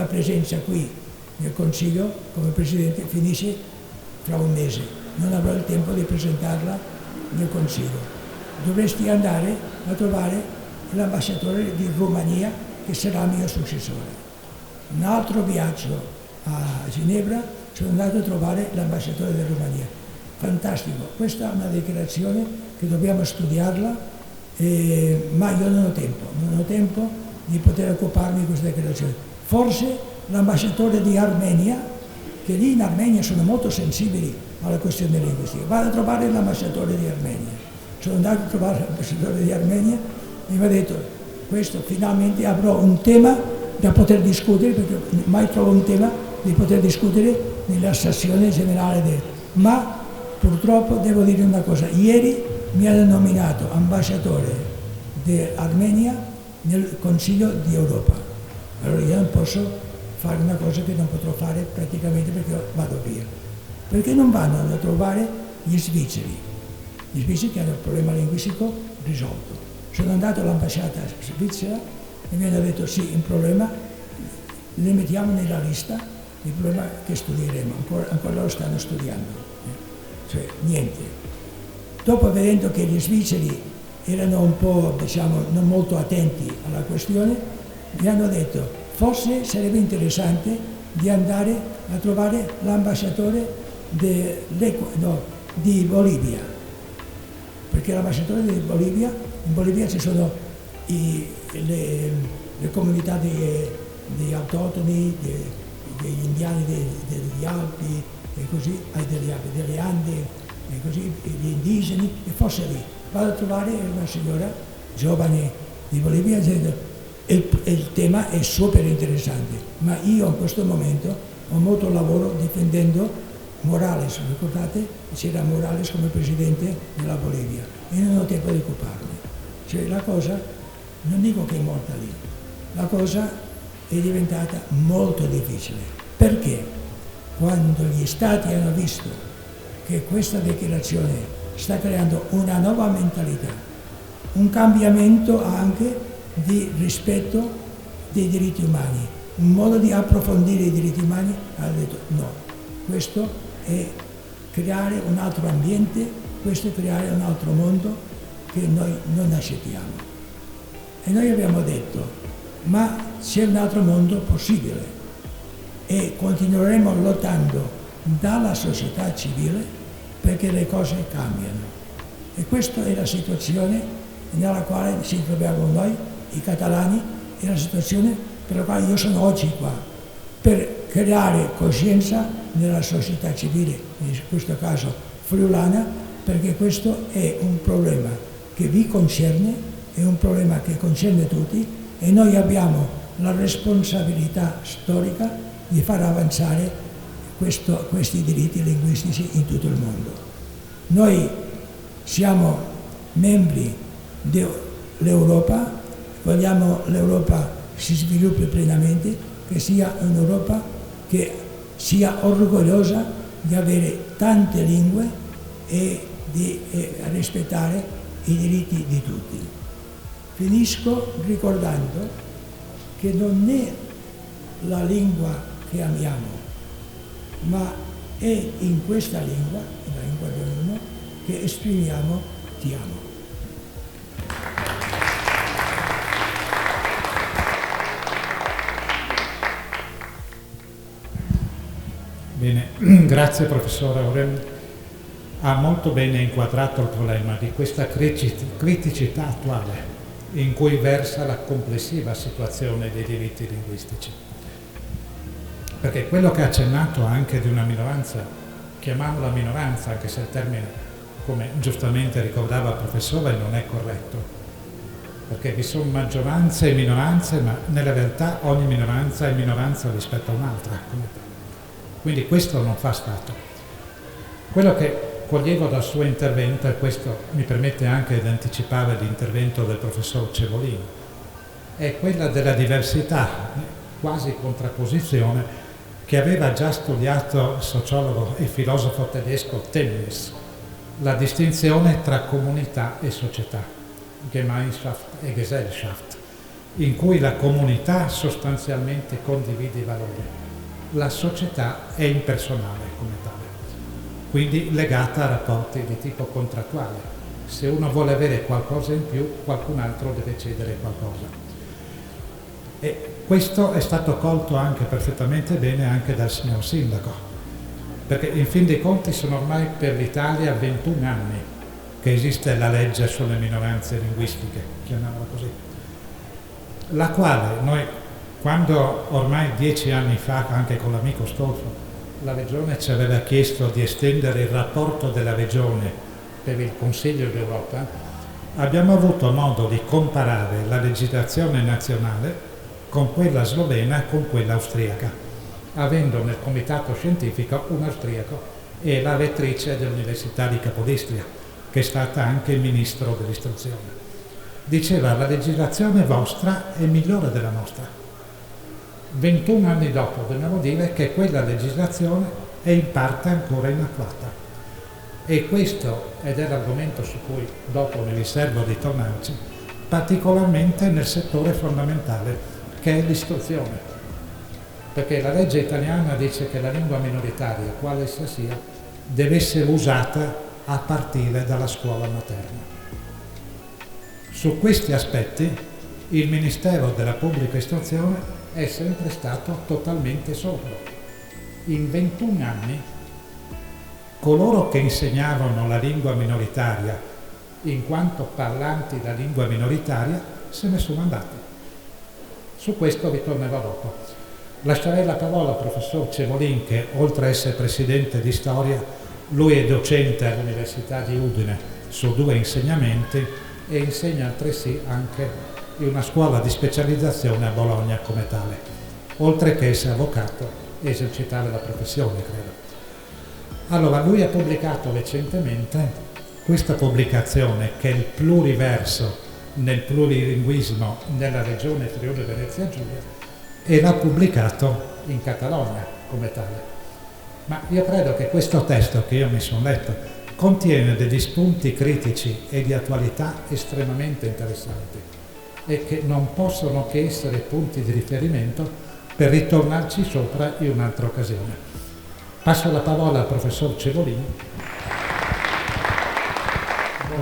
E: presenza qui nel Consiglio come Presidente finisce fra un mese, non avrò il tempo di presentarla nel Consiglio. Dovresti andare a trovare l'ambasciatore di Romania che sarà mio successore. Un altro viaggio a Ginevra sono andato a trovare l'ambasciatore di Romania. Fantastico, questa è una dichiarazione che dobbiamo studiarla, ma io non ho tempo di poter occuparmi di questa dichiarazione. Forse l'ambasciatore di Armenia, che lì in Armenia sono molto sensibili alla questione linguistica, vado a trovare l'ambasciatore di Armenia. Sono andato a trovare l'ambasciatore di Armenia mi aveva detto, questo finalmente avrò un tema da poter discutere, perché mai trovo un tema di poter discutere nella sessione generale. Ma purtroppo devo dire una cosa, ieri mi hanno nominato ambasciatore dell'Armenia nel Consiglio di Europa. Allora io non posso fare una cosa che non potrò fare praticamente perché vado via. Perché non vanno a trovare gli svizzeri che hanno il problema linguistico risolto. Sono andato all'ambasciata svizzera e mi hanno detto sì, il problema le mettiamo nella lista, il problema che studieremo, ancora lo stanno studiando. Cioè niente. Dopo, vedendo che gli svizzeri erano un po', diciamo, non molto attenti alla questione, mi hanno detto forse sarebbe interessante di andare a trovare l'ambasciatore di Bolivia, perché l'ambasciatore di Bolivia, in Bolivia ci sono le comunità degli autoctoni, degli indiani degli Alpi, e così, delle Ande, e così, gli indigeni, e forse lì. Vado a trovare una signora giovane di Bolivia e dico, il tema è super interessante, ma io in questo momento ho molto lavoro difendendo Morales, ricordate? C'era Morales come presidente della Bolivia e non ho tempo di occuparmi. Cioè la cosa, non dico che è morta lì, la cosa è diventata molto difficile. Perché? Quando gli Stati hanno visto che questa dichiarazione sta creando una nuova mentalità, un cambiamento anche di rispetto dei diritti umani, un modo di approfondire i diritti umani, hanno detto no, questo è creare un altro ambiente, questo è creare un altro mondo che noi non accettiamo. E noi abbiamo detto, ma c'è un altro mondo possibile e continueremo lottando dalla società civile perché le cose cambiano. E questa è la situazione nella quale ci troviamo noi, i catalani, è la situazione per la quale io sono oggi qua, per creare coscienza nella società civile, in questo caso friulana, perché questo è un problema che vi concerne, è un problema che concerne tutti e noi abbiamo la responsabilità storica di far avanzare questi diritti linguistici in tutto il mondo. Noi siamo membri dell'Europa, vogliamo l'Europa si sviluppi plenamente, che sia un'Europa che sia orgogliosa di avere tante lingue e di rispettare i diritti di tutti. Finisco ricordando che non è la lingua che amiamo, ma è in questa lingua, la lingua di ognuno, che esprimiamo ti amo.
A: Bene, grazie professore Aurel. Ha molto bene inquadrato il problema di questa criticità attuale in cui versa la complessiva situazione dei diritti linguistici. Perché quello che ha accennato anche di una minoranza, chiamiamola minoranza, anche se il termine, come giustamente ricordava il professore, non è corretto, perché vi sono maggioranze e minoranze, ma nella realtà ogni minoranza è minoranza rispetto a un'altra. Quindi questo non fa stato. Quello che coglievo dal suo intervento, e questo mi permette anche di anticipare l'intervento del professor Cevolini, è quella della diversità, quasi contrapposizione, che aveva già studiato il sociologo e filosofo tedesco Temnis, la distinzione tra comunità e società, Gemeinschaft e Gesellschaft, in cui la comunità sostanzialmente condivide i valori. La società è impersonale come tale, quindi legata a rapporti di tipo contrattuale. Se uno vuole avere qualcosa in più, qualcun altro deve cedere qualcosa. E questo è stato colto anche perfettamente bene anche dal signor Sindaco, perché in fin dei conti sono ormai per l'Italia 21 anni che esiste la legge sulle minoranze linguistiche, chiamiamola così, la quale noi, quando ormai 10 anni fa, anche con l'amico Stolfo, la Regione ci aveva chiesto di estendere il rapporto della Regione per il Consiglio d'Europa, abbiamo avuto modo di comparare la legislazione nazionale con quella slovena e con quella austriaca, avendo nel comitato scientifico un austriaco e la rettrice dell'Università di Capodistria, che è stata anche ministro dell'istruzione. Diceva: la legislazione vostra è migliore della nostra. 21 anni dopo dobbiamo dire che quella legislazione è in parte ancora inattuata. E questo, ed è l'argomento su cui dopo mi riservo di tornarci, particolarmente nel settore fondamentale che è l'istruzione, perché la legge italiana dice che la lingua minoritaria, quale essa sia, deve essere usata a partire dalla scuola materna. Su questi aspetti il Ministero della Pubblica Istruzione è sempre stato totalmente sordo. In 21 anni coloro che insegnavano la lingua minoritaria in quanto parlanti la lingua minoritaria se ne sono andati. Su questo ritornerò dopo. Lascerei la parola al professor Cevolin, che oltre a essere presidente di storia, lui è docente all'Università di Udine su 2 insegnamenti e insegna altresì anche in una scuola di specializzazione a Bologna come tale, oltre che essere avvocato e esercitare la professione, credo. Allora, lui ha pubblicato recentemente questa pubblicazione che è il pluriverso nel plurilinguismo nella regione Friuli Venezia Giulia, e l'ha pubblicato in Catalogna come tale. Ma io credo che questo testo che io mi sono letto contiene degli spunti critici e di attualità estremamente interessanti e che non possono che essere punti di riferimento per ritornarci sopra in un'altra occasione. Passo la parola al professor Cevolin.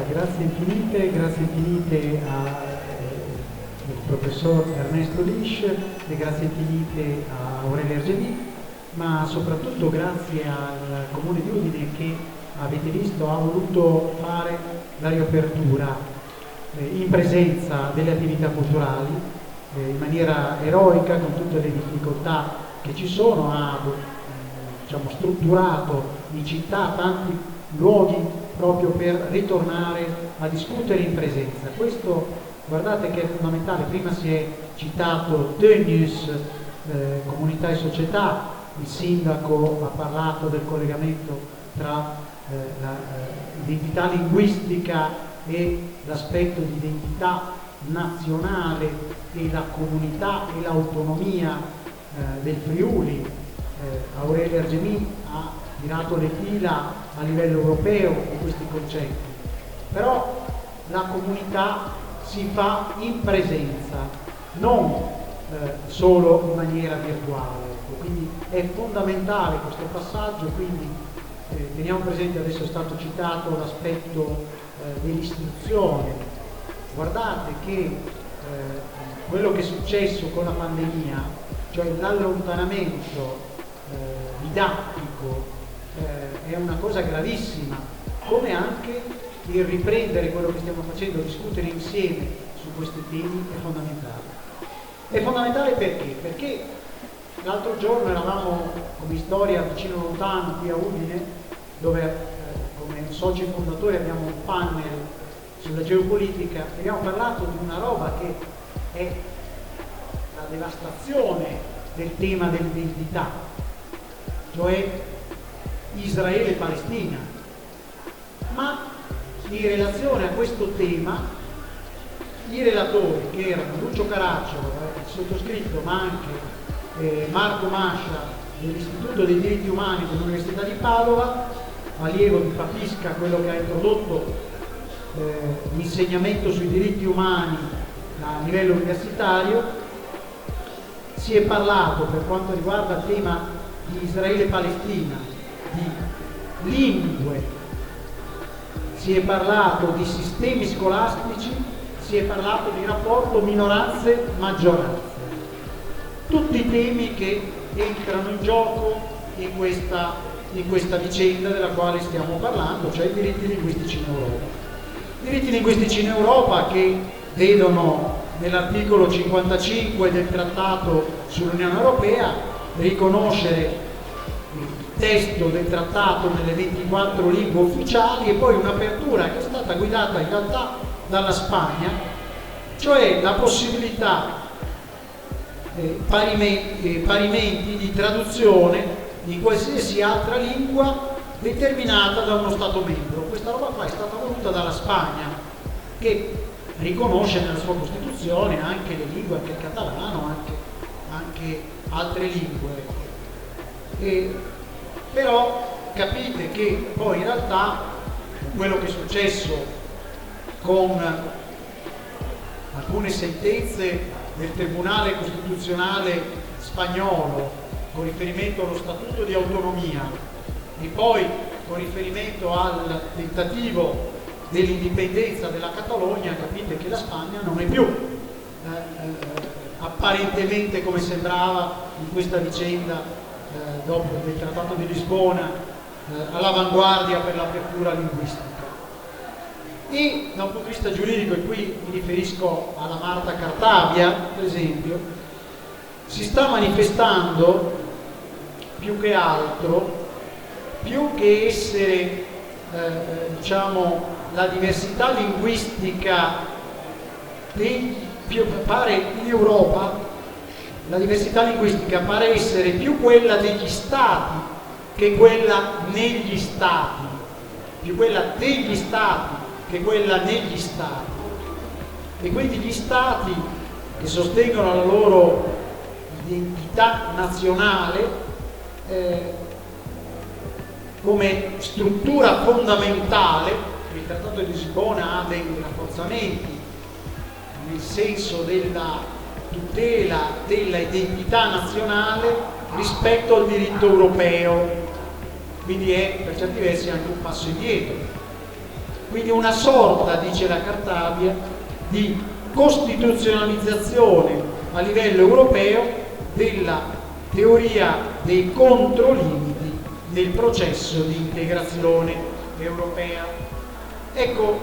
F: Grazie infinite al professor Ernesto Lisch e grazie infinite a Aurelia Argemì, ma soprattutto grazie al Comune di Udine che, avete visto, ha voluto fare la riapertura in presenza delle attività culturali in maniera eroica, con tutte le difficoltà che ci sono, ha strutturato in città tanti luoghi proprio per ritornare a discutere in presenza. Questo, guardate che è fondamentale. Prima si è citato Tönnies, comunità e società, il sindaco ha parlato del collegamento tra l'identità linguistica e l'aspetto di identità nazionale e la comunità e l'autonomia del Friuli. Aurelia Argemì ha tirato le fila a livello europeo di questi concetti, però la comunità si fa in presenza, non solo in maniera virtuale, quindi è fondamentale questo passaggio. Quindi teniamo presente, adesso è stato citato l'aspetto dell'istruzione. Guardate che quello che è successo con la pandemia, cioè l'allontanamento didattico, è una cosa gravissima, come anche il riprendere quello che stiamo facendo, discutere insieme su questi temi è fondamentale. È fondamentale perché? Perché l'altro giorno eravamo come storia vicino lontano qui a Udine, dove come soci fondatori abbiamo un panel sulla geopolitica e abbiamo parlato di una roba che è la devastazione del tema dell'identità, cioè Israele e Palestina. Ma in relazione a questo tema i relatori, che erano Lucio Caracciolo, il sottoscritto, ma anche Marco Mascia dell'Istituto dei Diritti Umani dell'Università di Padova, allievo di Papisca, quello che ha introdotto l'insegnamento sui diritti umani a livello universitario, si è parlato, per quanto riguarda il tema di Israele e Palestina, di lingue, si è parlato di sistemi scolastici, si è parlato di rapporto minoranze-maggioranze. Tutti temi che entrano in gioco in questa vicenda della quale stiamo parlando, cioè i diritti linguistici in Europa. Diritti linguistici in Europa che vedono nell'articolo 55 del Trattato sull'Unione Europea riconoscere il testo del trattato nelle 24 lingue ufficiali e poi un'apertura che è stata guidata in realtà dalla Spagna, cioè la possibilità parimenti di traduzione in qualsiasi altra lingua determinata da uno Stato membro. Questa roba qua è stata voluta dalla Spagna, che riconosce nella sua Costituzione anche le lingue, anche il catalano, anche altre lingue. Però capite che poi in realtà quello che è successo con alcune sentenze del Tribunale Costituzionale spagnolo con riferimento allo Statuto di autonomia e poi con riferimento al tentativo dell'indipendenza della Catalogna, capite che la Spagna non è più apparentemente, come sembrava in questa vicenda dopo il Trattato di Lisbona, all'avanguardia per l'apertura linguistica. E da un punto di vista giuridico, e qui mi riferisco alla Marta Cartabia per esempio, si sta manifestando più che altro, più che essere diciamo la diversità linguistica pare in Europa, la diversità linguistica pare essere più quella degli Stati che quella negli Stati, più quella degli Stati che quella negli Stati, e quindi gli Stati che sostengono la loro identità nazionale come struttura fondamentale. Il Trattato di Lisbona ha dei rafforzamenti nel senso della tutela della identità nazionale rispetto al diritto europeo, quindi è per certi versi anche un passo indietro. Quindi una sorta, dice la Cartabia, di costituzionalizzazione a livello europeo della teoria dei controlimiti nel processo di integrazione europea. Ecco,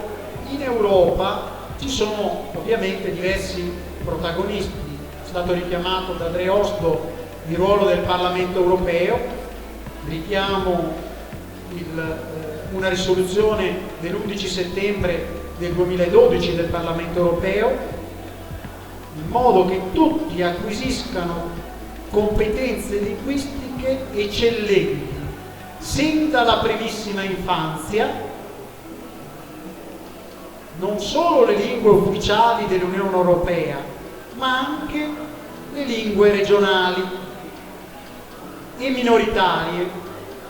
F: in Europa ci sono ovviamente diversi protagonisti. È stato richiamato da Dreosto il ruolo del Parlamento europeo, richiamo una risoluzione dell'11 settembre del 2012 del Parlamento europeo, in modo che tutti acquisiscano competenze linguistiche eccellenti sin dalla primissima infanzia, non solo le lingue ufficiali dell'Unione Europea, ma anche le lingue regionali e minoritarie.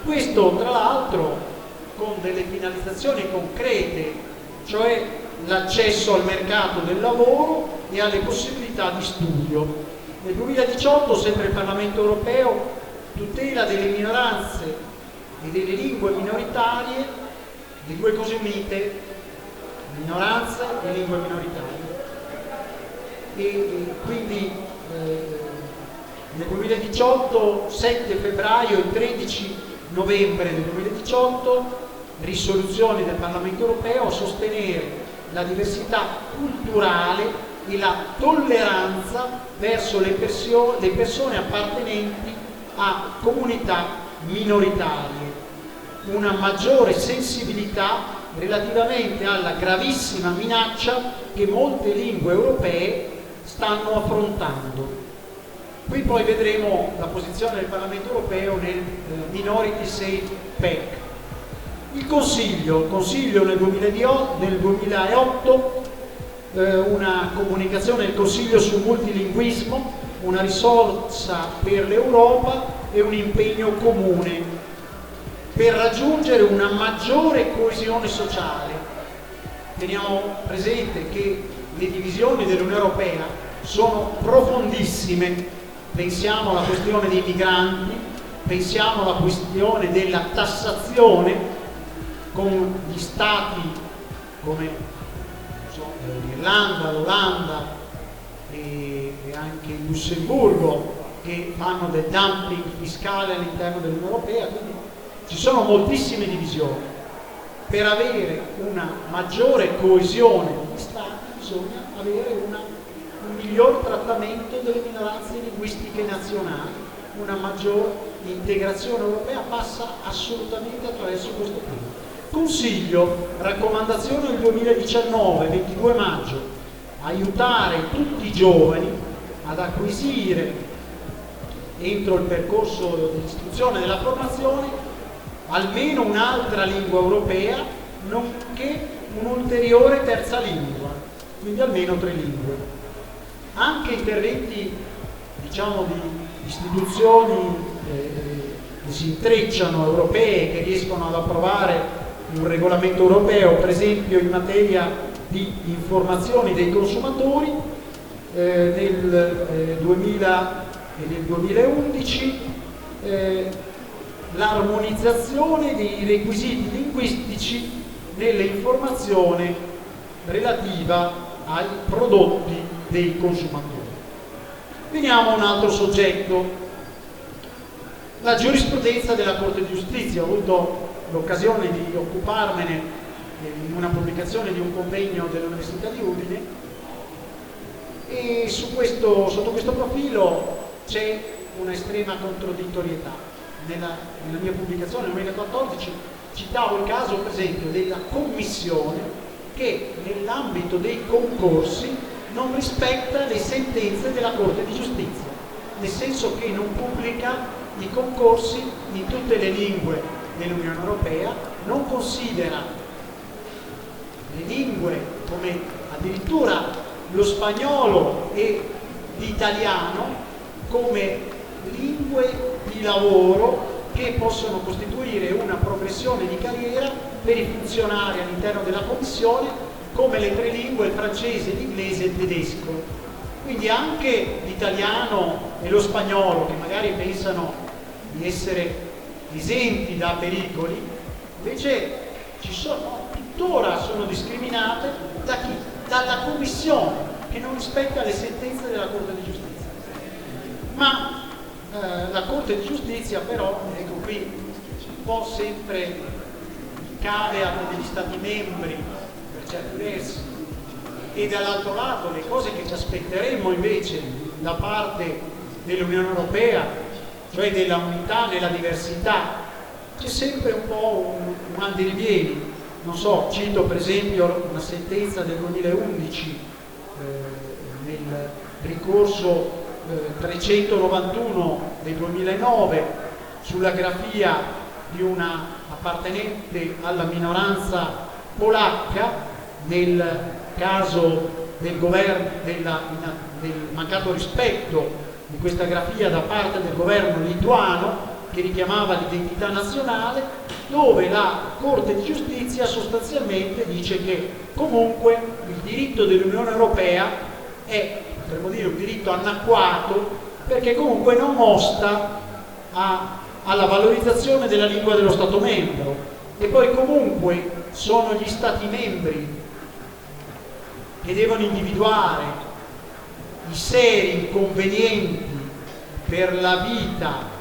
F: Questo tra l'altro con delle finalizzazioni concrete, cioè l'accesso al mercato del lavoro e alle possibilità di studio. Nel 2018 sempre il Parlamento europeo tutela delle minoranze e delle lingue minoritarie, le due cose unite, minoranze e lingue minoritarie. E quindi nel 2018, 7 febbraio e 13 novembre del 2018, risoluzioni del Parlamento europeo a sostenere la diversità culturale e la tolleranza verso le persone appartenenti a comunità minoritarie, una maggiore sensibilità relativamente alla gravissima minaccia che molte lingue europee stanno affrontando. Qui poi vedremo la posizione del Parlamento europeo nel Minority Safe Pack. Il Consiglio nel 2008 una comunicazione del Consiglio sul multilinguismo, una risorsa per l'Europa e un impegno comune per raggiungere una maggiore coesione sociale. Teniamo presente che le divisioni dell'Unione Europea sono profondissime. Pensiamo alla questione dei migranti, pensiamo alla questione della tassazione con gli stati come l'Irlanda, l'Olanda e anche il Lussemburgo che fanno del dumping fiscale all'interno dell'Unione Europea, quindi ci sono moltissime divisioni. Per avere una maggiore coesione degli stati bisogna avere un miglior trattamento delle minoranze linguistiche nazionali, una maggior integrazione europea passa assolutamente attraverso questo punto. Consiglio, raccomandazione del 2019, 22 maggio, aiutare tutti i giovani ad acquisire entro il percorso dell'istruzione e della formazione almeno un'altra lingua europea, nonché un'ulteriore terza lingua, quindi almeno 3 lingue. Anche interventi, diciamo, di istituzioni che si intrecciano, europee, che riescono ad approvare un regolamento europeo, per esempio in materia di informazioni dei consumatori, nel 2000 e nel 2011 l'armonizzazione dei requisiti linguistici nell'informazione relativa ai prodotti dei consumatori. Veniamo a un altro soggetto, la giurisprudenza della Corte di Giustizia. Ho avuto l'occasione di occuparmene in una pubblicazione di un convegno dell'Università di Udine, e sotto questo profilo c'è una estrema contraddittorietà. Nella mia pubblicazione nel 2014 citavo il caso, per esempio, della commissione che nell'ambito dei concorsi non rispetta le sentenze della Corte di Giustizia, nel senso che non pubblica i concorsi in tutte le lingue dell'Unione Europea, non considera le lingue come addirittura lo spagnolo e l'italiano come lingue di lavoro che possono costituire una progressione di carriera per i funzionari all'interno della Commissione, come le 3 lingue, il francese, l'inglese e il tedesco. Quindi anche l'italiano e lo spagnolo, che magari pensano di essere esenti da pericoli, invece tuttora sono discriminate da chi? Dalla Commissione, che non rispetta le sentenze della Corte di Giustizia. Ma la Corte di Giustizia però, ecco qui, un po' sempre il caveat degli Stati membri per certi versi, e dall'altro lato le cose che ci aspetteremmo invece da parte dell'Unione Europea, cioè della unità nella diversità. C'è sempre un po' un andirivieni. Non so, cito per esempio una sentenza del 2011 nel ricorso 391 del 2009 sulla grafia di una appartenente alla minoranza polacca, nel caso del governo del mancato rispetto di questa grafia da parte del governo lituano, che richiamava l'identità nazionale, dove la Corte di Giustizia sostanzialmente dice che comunque il diritto dell'Unione Europea è, potremmo dire, un diritto anacquato, perché comunque non osta alla valorizzazione della lingua dello Stato membro, e poi comunque sono gli Stati membri che devono individuare i seri inconvenienti per la vita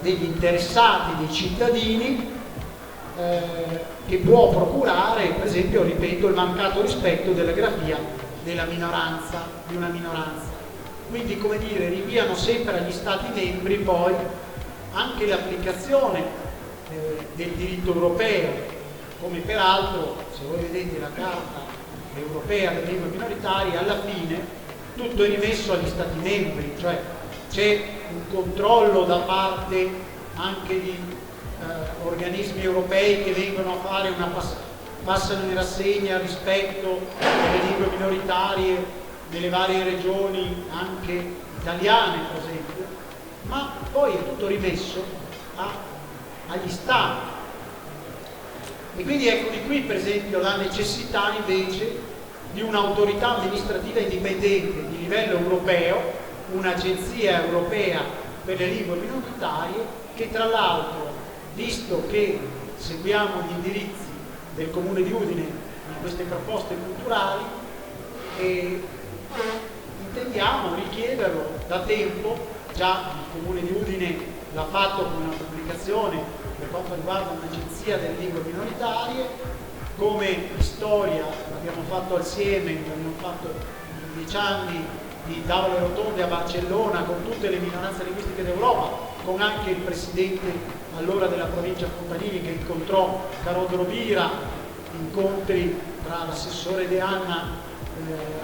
F: degli interessati, dei cittadini, che può procurare, per esempio, ripeto, il mancato rispetto della grafia della minoranza, di una minoranza. Quindi, come dire, rinviano sempre agli Stati membri poi anche l'applicazione del diritto europeo, come peraltro, se voi vedete la Carta europea delle lingue minoritarie, alla fine tutto è rimesso agli Stati membri, cioè c'è un controllo da parte anche di organismi europei che vengono a fare passano in rassegna rispetto delle lingue minoritarie nelle varie regioni, anche italiane per esempio, ma poi è tutto rimesso agli Stati. E quindi ecco di qui per esempio la necessità invece di un'autorità amministrativa indipendente di livello europeo, un'agenzia europea per le lingue minoritarie, che tra l'altro, visto che seguiamo gli indirizzi del Comune di Udine in queste proposte culturali, intendiamo richiederlo da tempo. Già il Comune di Udine l'ha fatto con una pubblicazione per quanto riguarda un'agenzia delle lingue minoritarie. Come storia abbiamo fatto assieme, abbiamo fatto 10 anni di tavole rotonde a Barcellona con tutte le minoranze linguistiche d'Europa, con anche il presidente allora della provincia Fontanini che incontrò Carodoro Vira, incontri tra l'assessore De Anna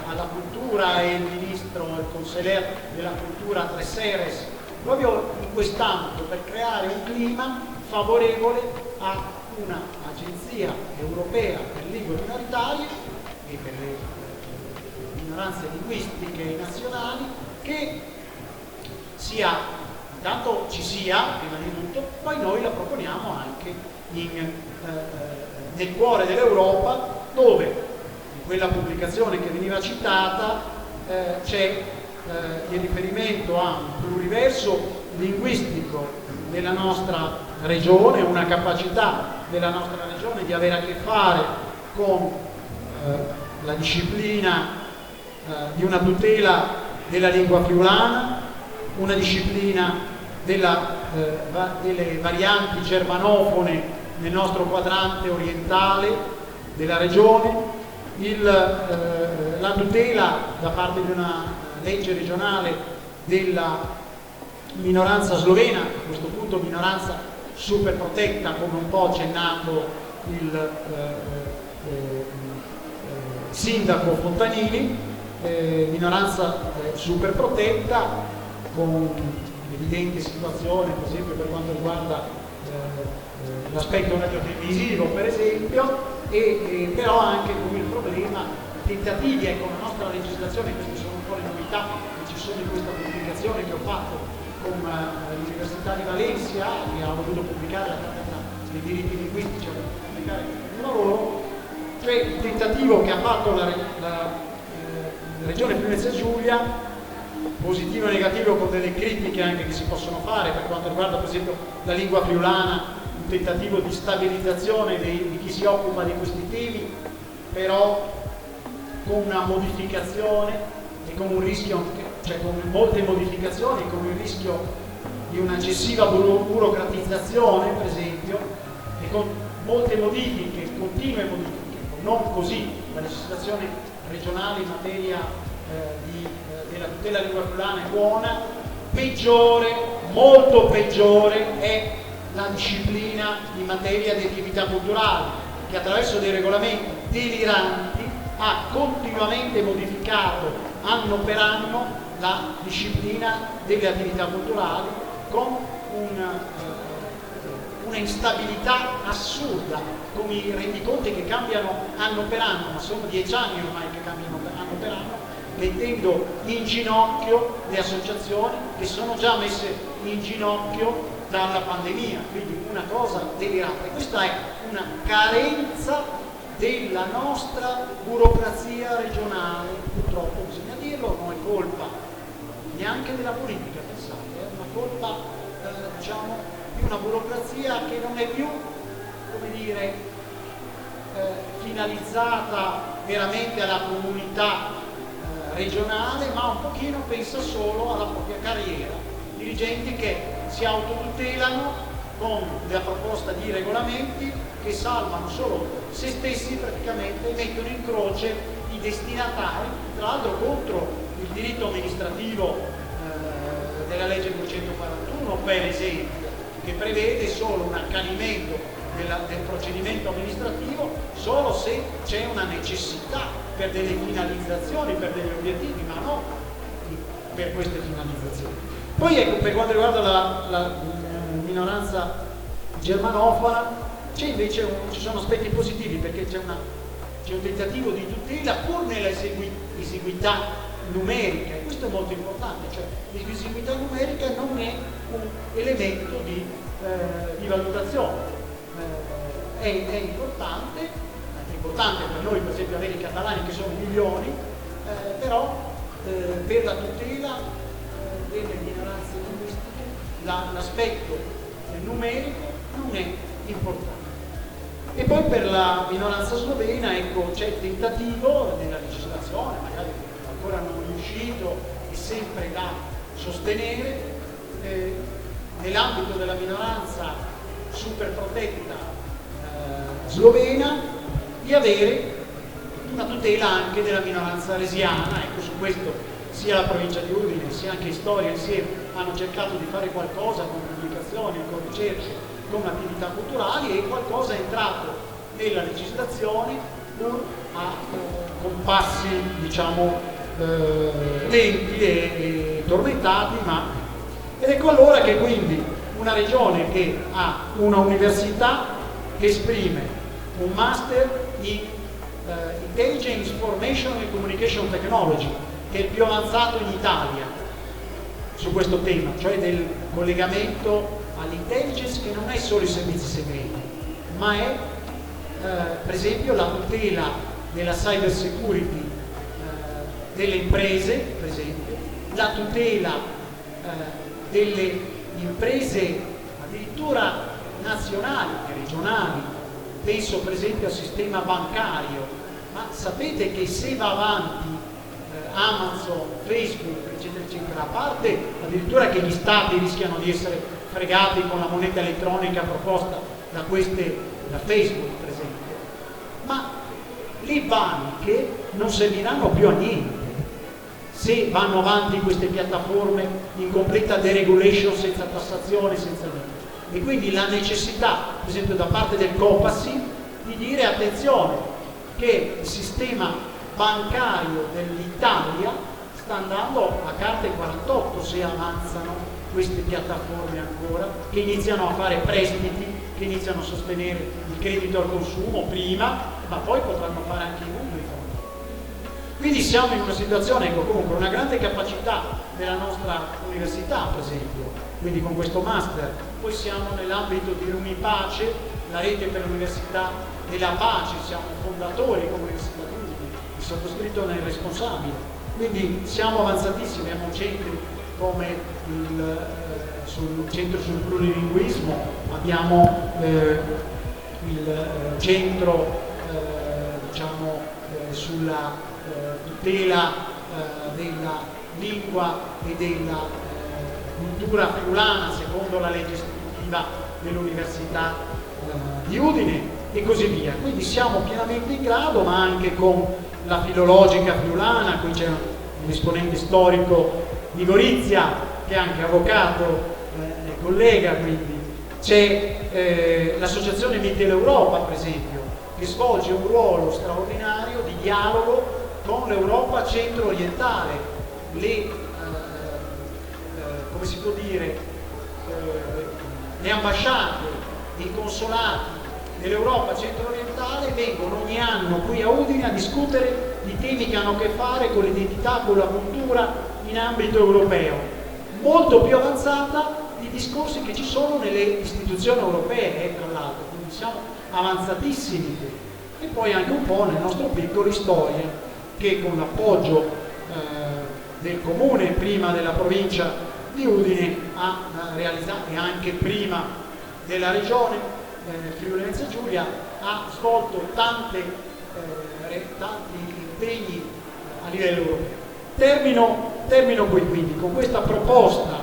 F: alla cultura e il ministro, il consigliere della cultura Tresseres, proprio in quest'ambito per creare un clima favorevole a un'agenzia europea per lingue minoritarie e per le minoranze linguistiche nazionali che intanto ci sia, prima di tutto, poi noi la proponiamo anche nel cuore dell'Europa, dove in quella pubblicazione che veniva citata c'è il riferimento a un pluriverso linguistico della nostra regione, una capacità della nostra regione di avere a che fare con la disciplina di una tutela della lingua friulana, una disciplina delle varianti germanofone nel nostro quadrante orientale della regione, la tutela da parte di una legge regionale della minoranza slovena, a questo punto minoranza super protetta, come un po' accennato il sindaco Fontanini, minoranza super protetta con evidenti situazioni, per esempio per quanto riguarda l'aspetto radiotelevisivo, per esempio, e però anche con il problema tentativi, ecco, la nostra legislazione, queste sono un po' le novità che ci sono in questa pubblicazione che ho fatto con l'Università di Valencia, che ha voluto pubblicare la cattedra dei diritti linguistici, ha voluto pubblicare un lavoro, cioè il tentativo che ha fatto la Regione Friuli-Venezia Giulia, positivo e negativo, con delle critiche anche che si possono fare per quanto riguarda per esempio la lingua friulana, un tentativo di stabilizzazione di chi si occupa di questi temi, però con una modificazione e con un rischio, cioè con molte modificazioni, con il rischio di un'eccessiva burocratizzazione per esempio, e con molte modifiche, continue modifiche, non così la legislazione regionale in materia della tutela della lingua friulana è buona, peggiore, molto peggiore è la disciplina in materia di attività culturali, che attraverso dei regolamenti deliranti ha continuamente modificato anno per anno la disciplina delle attività culturali con una instabilità assurda, con i rendiconti che cambiano anno per anno, ma sono 10 anni ormai che cambiano anno per anno, mettendo in ginocchio le associazioni che sono già messe in ginocchio dalla pandemia, quindi una cosa delirante. Questa è una carenza della nostra burocrazia regionale, purtroppo bisogna dirlo, non è colpa neanche della politica, pensate, è una colpa diciamo di una burocrazia che non è più, come dire, finalizzata veramente alla comunità regionale, ma un pochino pensa solo alla propria carriera. Dirigenti che si autotutelano con la proposta di regolamenti che salvano solo se stessi praticamente, e mettono in croce i destinatari, tra l'altro contro il diritto amministrativo della legge 241 per esempio, che prevede solo un accanimento del procedimento amministrativo solo se c'è una necessità per delle finalizzazioni, per degli obiettivi, ma non per queste finalizzazioni. Poi ecco, per quanto riguarda la minoranza germanofona, ci sono aspetti positivi, perché c'è un tentativo di tutela pur nella esiguità numerica, e questo è molto importante, cioè l'esiguità numerica non è un elemento di valutazione. È importante per noi per esempio avere i catalani che sono milioni, però per la tutela delle minoranze linguistiche l'aspetto numerico non è importante. E poi per la minoranza slovena, ecco, c'è il tentativo nella legislazione, magari ancora non riuscito e sempre da sostenere, nell'ambito della minoranza super protetta slovena, di avere una tutela anche della minoranza resiana. Ecco, su questo sia la provincia di Udine sia anche Storia insieme hanno cercato di fare qualcosa con pubblicazioni, con ricerche, con attività culturali, e qualcosa è entrato nella legislazione pur con passi diciamo lenti e tormentati, ed ecco allora che quindi una regione che ha una università che esprime un master in Intelligence, Information and Communication Technology, che è il più avanzato in Italia su questo tema, cioè del collegamento all'intelligence, che non è solo i servizi segreti, ma è per esempio la tutela della cyber security delle imprese, per esempio, la tutela delle imprese addirittura nazionali e regionali, penso per esempio al sistema bancario, ma sapete che se va avanti Amazon, Facebook, eccetera, eccetera, a parte addirittura che gli stati rischiano di essere fregati con la moneta elettronica proposta da Facebook, per esempio, ma le banche non serviranno più a niente se vanno avanti queste piattaforme in completa deregulation, senza tassazione, senza niente. E quindi la necessità, per esempio da parte del Copasir, di dire attenzione che il sistema bancario dell'Italia sta andando a carte 48 se avanzano queste piattaforme ancora, che iniziano a fare prestiti, che iniziano a sostenere il credito al consumo prima, ma poi potranno fare anche i mutui. Quindi siamo in una situazione, ecco, comunque una grande capacità della nostra università, per esempio, quindi con questo master. Poi siamo nell'ambito di Unipace, la rete per l'università della pace, siamo fondatori come Università di Udine, il sottoscritto ne è responsabile, quindi siamo avanzatissimi, abbiamo centri come sul centro sul plurilinguismo, abbiamo il centro diciamo sulla tutela della lingua e della cultura friulana secondo la legge istitutiva dell'Università di Udine e così via. Quindi siamo pienamente in grado, ma anche con la filologica friulana. Qui c'è un esponente storico di Gorizia che è anche avvocato e collega, quindi c'è l'associazione Mitteleuropa, per esempio, che svolge un ruolo straordinario di dialogo con l'Europa centro-orientale. Come si può dire, le ambasciate, i consolati dell'Europa centro-orientale vengono ogni anno qui a Udine a discutere di temi che hanno a che fare con l'identità, con la cultura in ambito europeo, molto più avanzata di discorsi che ci sono nelle istituzioni europee, tra l'altro, quindi siamo avanzatissimi. E poi anche un po' nel nostro piccolo Storia, che con l'appoggio del comune, prima della provincia di Udine, ha realizzato, e anche prima della regione Friuli Venezia Giulia, ha svolto tanti impegni a livello europeo. Termino qui quindi con questa proposta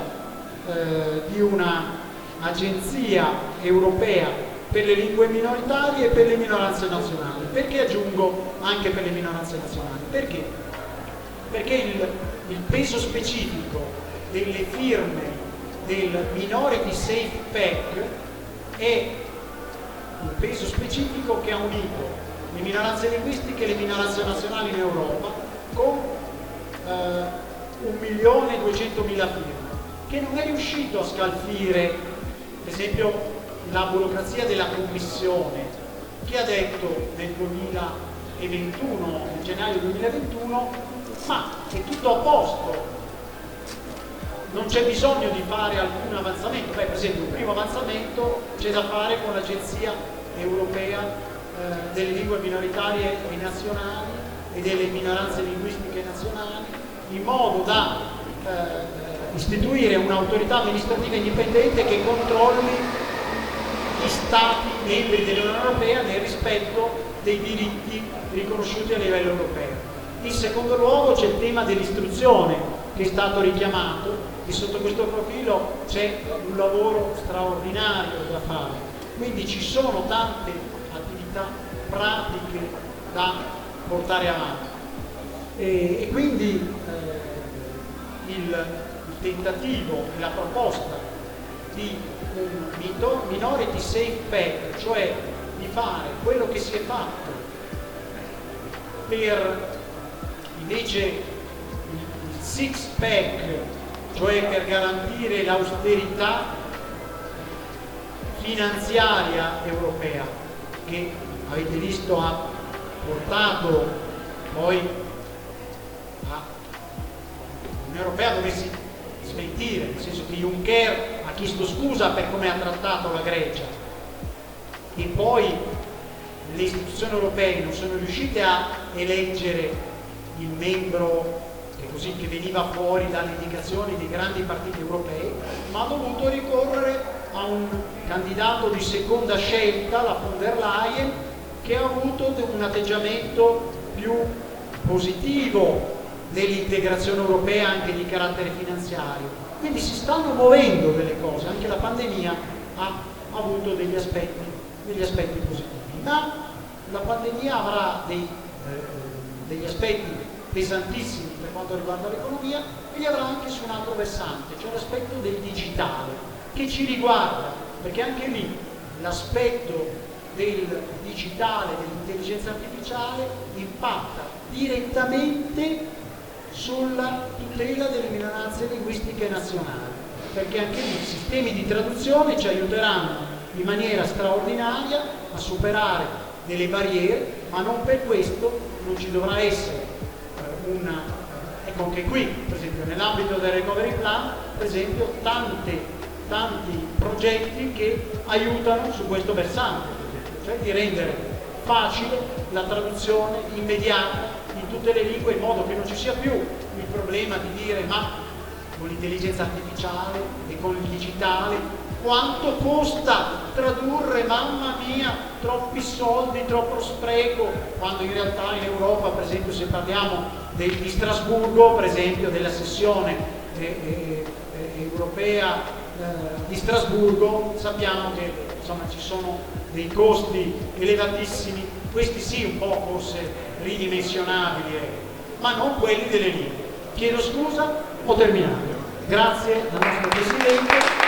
F: di una agenzia europea per le lingue minoritarie e per le minoranze nazionali. Perché aggiungo anche per le minoranze nazionali? Perché il peso specifico delle firme del Minority Safe Pack è un peso specifico che ha unito le minoranze linguistiche e le minoranze nazionali in Europa con 1.200.000 firme, che non è riuscito a scalfire, per esempio, la burocrazia della Commissione, che ha detto nel 2021, nel gennaio 2021, ma è tutto a posto, non c'è bisogno di fare alcun avanzamento. Per esempio, un primo avanzamento c'è da fare con l'Agenzia Europea delle lingue minoritarie e nazionali e delle minoranze linguistiche nazionali, in modo da istituire un'autorità amministrativa indipendente che controlli gli Stati membri dell'Unione Europea nel rispetto dei diritti riconosciuti a livello europeo. In secondo luogo c'è il tema dell'istruzione, che è stato richiamato, e sotto questo profilo c'è un lavoro straordinario da fare. Quindi ci sono tante attività pratiche da portare avanti. E quindi il tentativo, la proposta di un minority safe pack, cioè di fare quello che si è fatto per invece il six pack, cioè per garantire l'austerità finanziaria europea, che avete visto ha portato poi a l'Unione Europea a doversi smentire, nel senso che Juncker ha chiesto scusa per come ha trattato la Grecia e poi le istituzioni europee non sono riuscite a eleggere il membro che veniva fuori dalle indicazioni dei grandi partiti europei, ma ha dovuto ricorrere a un candidato di seconda scelta, la von der Leyen, che ha avuto un atteggiamento più positivo nell'integrazione europea anche di carattere finanziario. Quindi si stanno muovendo delle cose, anche la pandemia ha avuto degli aspetti positivi, ma la pandemia avrà degli aspetti pesantissimi per quanto riguarda l'economia e li avrà anche su un altro versante, cioè l'aspetto del digitale, che ci riguarda, perché anche lì l'aspetto del digitale, dell'intelligenza artificiale impatta direttamente sulla tutela delle minoranze linguistiche nazionali, perché anche lì i sistemi di traduzione ci aiuteranno in maniera straordinaria a superare delle barriere, ma non per questo non ci dovrà essere ecco anche qui, per esempio nell'ambito del recovery plan, per esempio tanti progetti che aiutano su questo versante, cioè di rendere facile la traduzione immediata in tutte le lingue, in modo che non ci sia più il problema di dire ma con l'intelligenza artificiale e con il digitale quanto costa tradurre, mamma mia, troppi soldi, troppo spreco, quando in realtà in Europa, per esempio, se parliamo di Strasburgo, per esempio, della sessione europea di Strasburgo, sappiamo che insomma ci sono dei costi elevatissimi, questi sì un po' forse ridimensionabili, ma non quelli delle lingue. Chiedo scusa, ho terminato. Grazie al nostro Presidente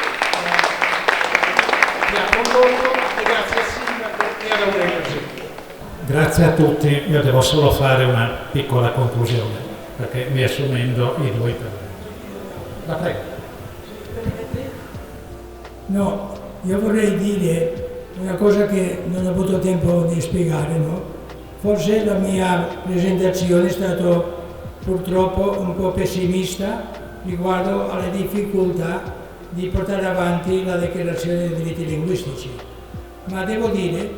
F: che ha condotto e grazie al Sindaco e ad Aurelio.
A: Grazie a tutti, io devo solo fare una piccola conclusione, perché riassumendo i due interventi. La prego.
E: No, io vorrei dire una cosa che non ho avuto tempo di spiegare, no? Forse la mia presentazione è stata purtroppo un po' pessimista riguardo alle difficoltà di portare avanti la dichiarazione dei diritti linguistici, ma devo dire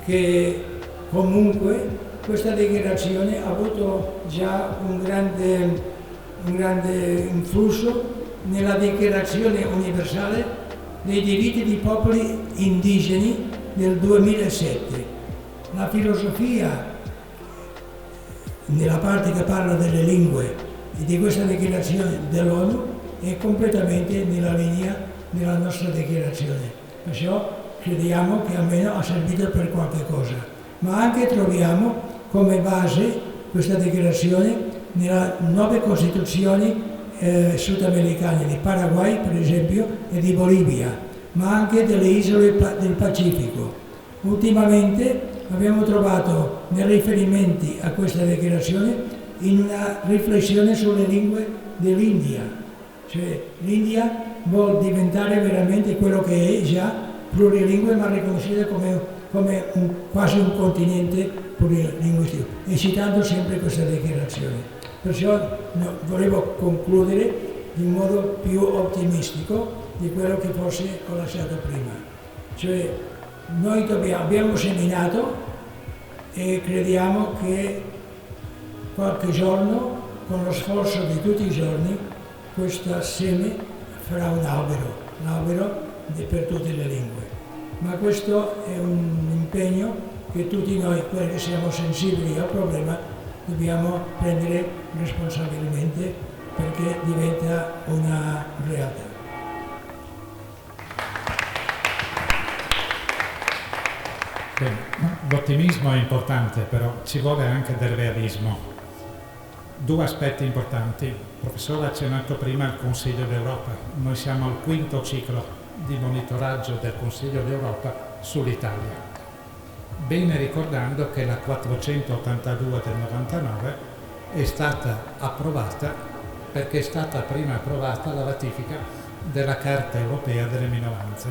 E: che comunque questa dichiarazione ha avuto già un grande influsso nella dichiarazione universale dei diritti dei popoli indigeni del 2007. La filosofia, nella parte che parla delle lingue e di questa dichiarazione dell'ONU, è completamente nella linea della nostra dichiarazione. Perciò crediamo che almeno ha servito per qualche cosa. Ma anche troviamo come base questa dichiarazione nelle 9 costituzioni sudamericane, di Paraguay per esempio e di Bolivia, ma anche delle isole del Pacifico. Ultimamente abbiamo trovato nei riferimenti a questa dichiarazione in una riflessione sulle lingue dell'India, cioè l'India vuole diventare veramente quello che è già, plurilingue, ma riconosciuta come quasi un continente plurilinguistico, e citando sempre questa dichiarazione. Perciò volevo concludere in modo più ottimistico di quello che forse ho lasciato prima. Cioè noi abbiamo seminato e crediamo che qualche giorno, con lo sforzo di tutti i giorni, questo seme farà un albero per tutte le lingue. Ma questo è un impegno che tutti noi, quelli che siamo sensibili al problema, dobbiamo prendere responsabilmente perché diventa una realtà.
A: Bene, l'ottimismo è importante, però ci vuole anche del realismo. Due aspetti importanti. Il professore ha accennato prima al Consiglio d'Europa. Noi siamo al quinto ciclo di monitoraggio del Consiglio d'Europa sull'Italia. Bene ricordando che la 482 del 99 è stata approvata perché è stata prima approvata la ratifica della Carta Europea delle Minoranze.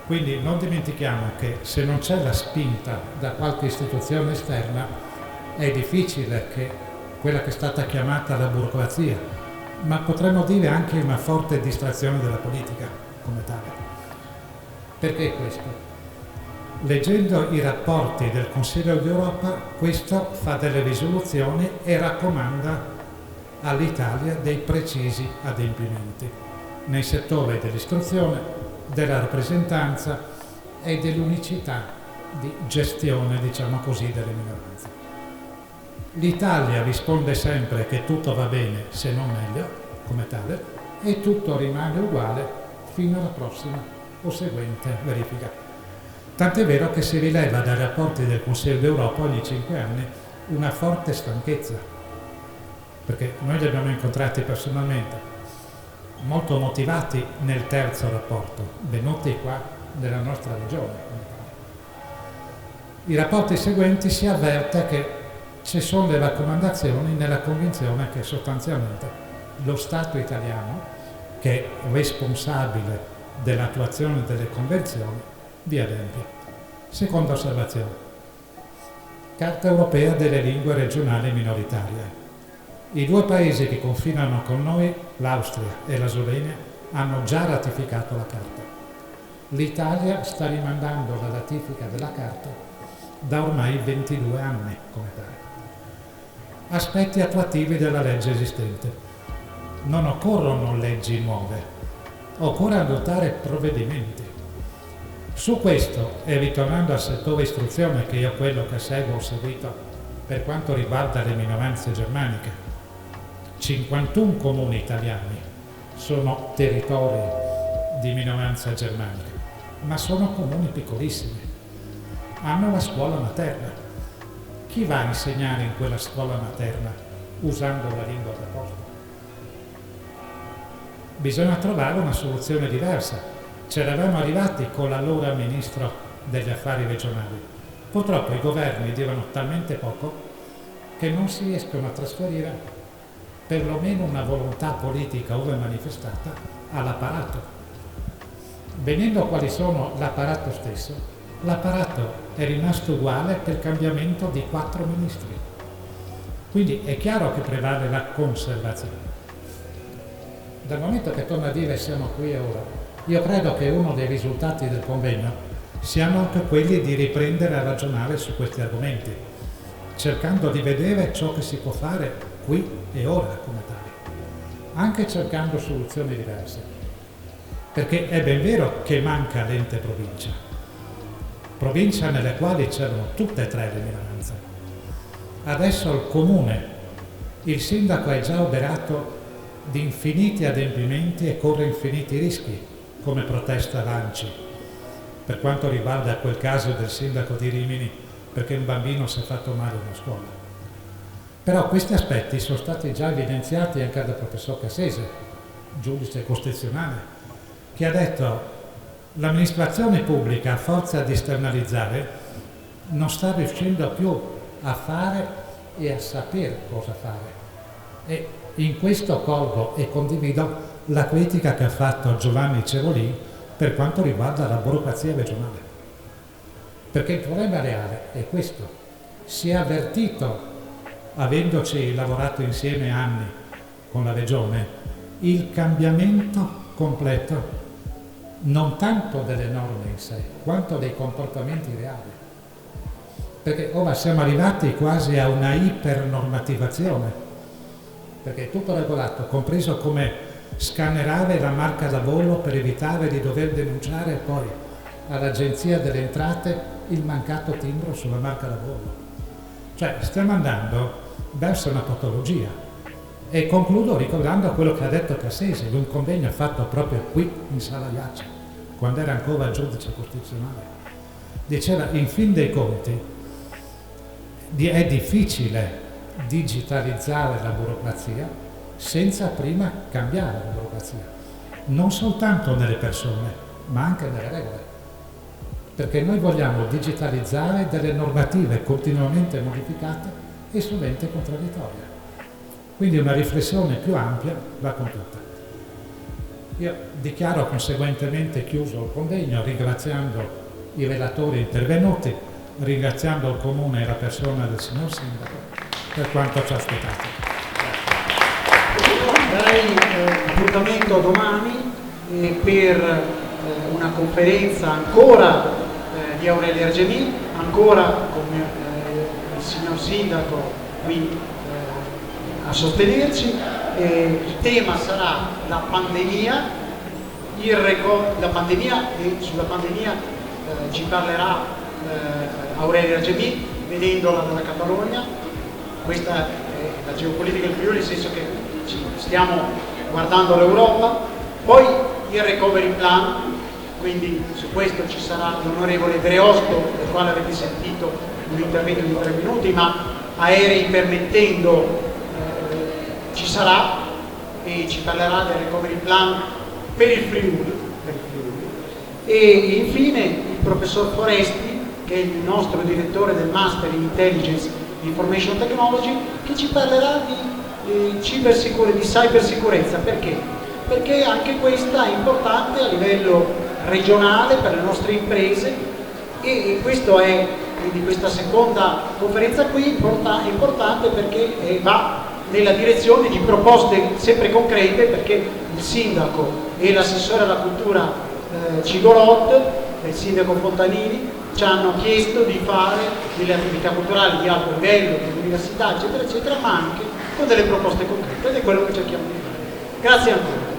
A: Quindi non dimentichiamo che se non c'è la spinta da qualche istituzione esterna è difficile che quella che è stata chiamata la burocrazia, ma potremmo dire anche una forte distrazione della politica come tale. Perché questo? Leggendo i rapporti del Consiglio d'Europa, questo fa delle risoluzioni e raccomanda all'Italia dei precisi adempimenti nei settori dell'istruzione, della rappresentanza e dell'unicità di gestione, diciamo così, delle minoranze. L'Italia risponde sempre che tutto va bene, se non meglio, come tale, e tutto rimane uguale fino alla prossima o seguente verifica. Tant'è vero che si rileva dai rapporti del Consiglio d'Europa ogni 5 anni una forte stanchezza, perché noi li abbiamo incontrati personalmente, molto motivati nel terzo rapporto, venuti qua nella nostra regione. I rapporti seguenti si avverte che ci sono le raccomandazioni nella convinzione che sostanzialmente lo Stato italiano, che è responsabile dell'attuazione delle convenzioni, vi adempie. Seconda osservazione. Carta Europea delle lingue regionali minoritarie. I due paesi che confinano con noi, l'Austria e la Slovenia, hanno già ratificato la Carta. L'Italia sta rimandando la ratifica della Carta da ormai 22 anni come tale. Aspetti attuativi della legge esistente. Non occorrono leggi nuove, occorre adottare provvedimenti. Su questo, e ritornando al settore istruzione, che io quello che seguo ho seguito per quanto riguarda le minoranze germaniche, 51 comuni italiani sono territori di minoranza germanica, ma sono comuni piccolissimi, hanno la scuola materna. Chi va a insegnare in quella scuola materna usando la lingua da posto? Bisogna trovare una soluzione diversa. Ce l'avevamo arrivati con l'allora ministro degli affari regionali. Purtroppo i governi dicono talmente poco che non si riescono a trasferire perlomeno una volontà politica ove manifestata all'apparato. Venendo a quali sono l'apparato stesso, l'apparato è rimasto uguale per cambiamento di 4 ministri. Quindi è chiaro che prevale la conservazione. Dal momento che, torno a dire, siamo qui e ora, io credo che uno dei risultati del convegno siano anche quelli di riprendere a ragionare su questi argomenti, cercando di vedere ciò che si può fare qui e ora come tale, anche cercando soluzioni diverse. Perché è ben vero che manca l'ente provincia nelle quali c'erano tutte e 3 le minoranze. Adesso il comune, il sindaco è già oberato di infiniti adempimenti e corre infiniti rischi, come protesta l'ANCI, per quanto riguarda quel caso del sindaco di Rimini, perché un bambino si è fatto male in una scuola. Però questi aspetti sono stati già evidenziati anche dal professor Cassese, giudice costituzionale, che ha detto: l'amministrazione pubblica, a forza di esternalizzare, non sta riuscendo più a fare e a sapere cosa fare. E in questo colgo e condivido la critica che ha fatto Giovanni Cevolin per quanto riguarda la burocrazia regionale. Perché il problema reale è questo. Si è avvertito, avendoci lavorato insieme anni con la regione, il cambiamento completo non tanto delle norme in sé, quanto dei comportamenti reali. Perché ora siamo arrivati quasi a una ipernormativazione, perché è tutto regolato, compreso come scannerare la marca da bollo per evitare di dover denunciare poi all'Agenzia delle Entrate il mancato timbro sulla marca da bollo. Cioè stiamo andando verso una patologia. E concludo ricordando quello che ha detto Cassese in un convegno fatto proprio qui in Sala Iaccia, quando era ancora giudice costituzionale. Diceva: in fin dei conti è difficile digitalizzare la burocrazia senza prima cambiare la burocrazia, non soltanto nelle persone, ma anche nelle regole. Perché noi vogliamo digitalizzare delle normative continuamente modificate e sovente contraddittorie. Quindi una riflessione più ampia va con tutta. Io dichiaro conseguentemente chiuso il convegno, ringraziando i relatori intervenuti, ringraziando il Comune e la persona del signor Sindaco per quanto ci ha ospitato.
F: Darei appuntamento domani per una conferenza ancora di Aurelio Argemì, ancora con il signor Sindaco qui a sostenerci. Il tema sarà la pandemia, la pandemia, e sulla pandemia ci parlerà Aurelio Argemì, vedendola dalla Catalogna. Questa è la geopolitica del Friuli, nel senso che stiamo guardando l'Europa. Poi il recovery plan, quindi su questo ci sarà l'onorevole Dreosto, del quale avete sentito un intervento di 3 minuti, ma aerei permettendo ci sarà, e ci parlerà del recovery plan per il Friuli. E infine il professor Foresti, che è il nostro direttore del Master in Intelligence Information Technology, che ci parlerà di cybersicurezza. Perché? Perché anche questa è importante a livello regionale per le nostre imprese, e questo è, quindi questa seconda conferenza qui è importante perché va nella direzione di proposte sempre concrete, perché il sindaco e l'assessore alla cultura Cigolot e il sindaco Fontanini ci hanno chiesto di fare delle attività culturali di alto livello, dell'università, eccetera, eccetera, ma anche con delle proposte concrete, ed è quello che cerchiamo di fare. Grazie ancora.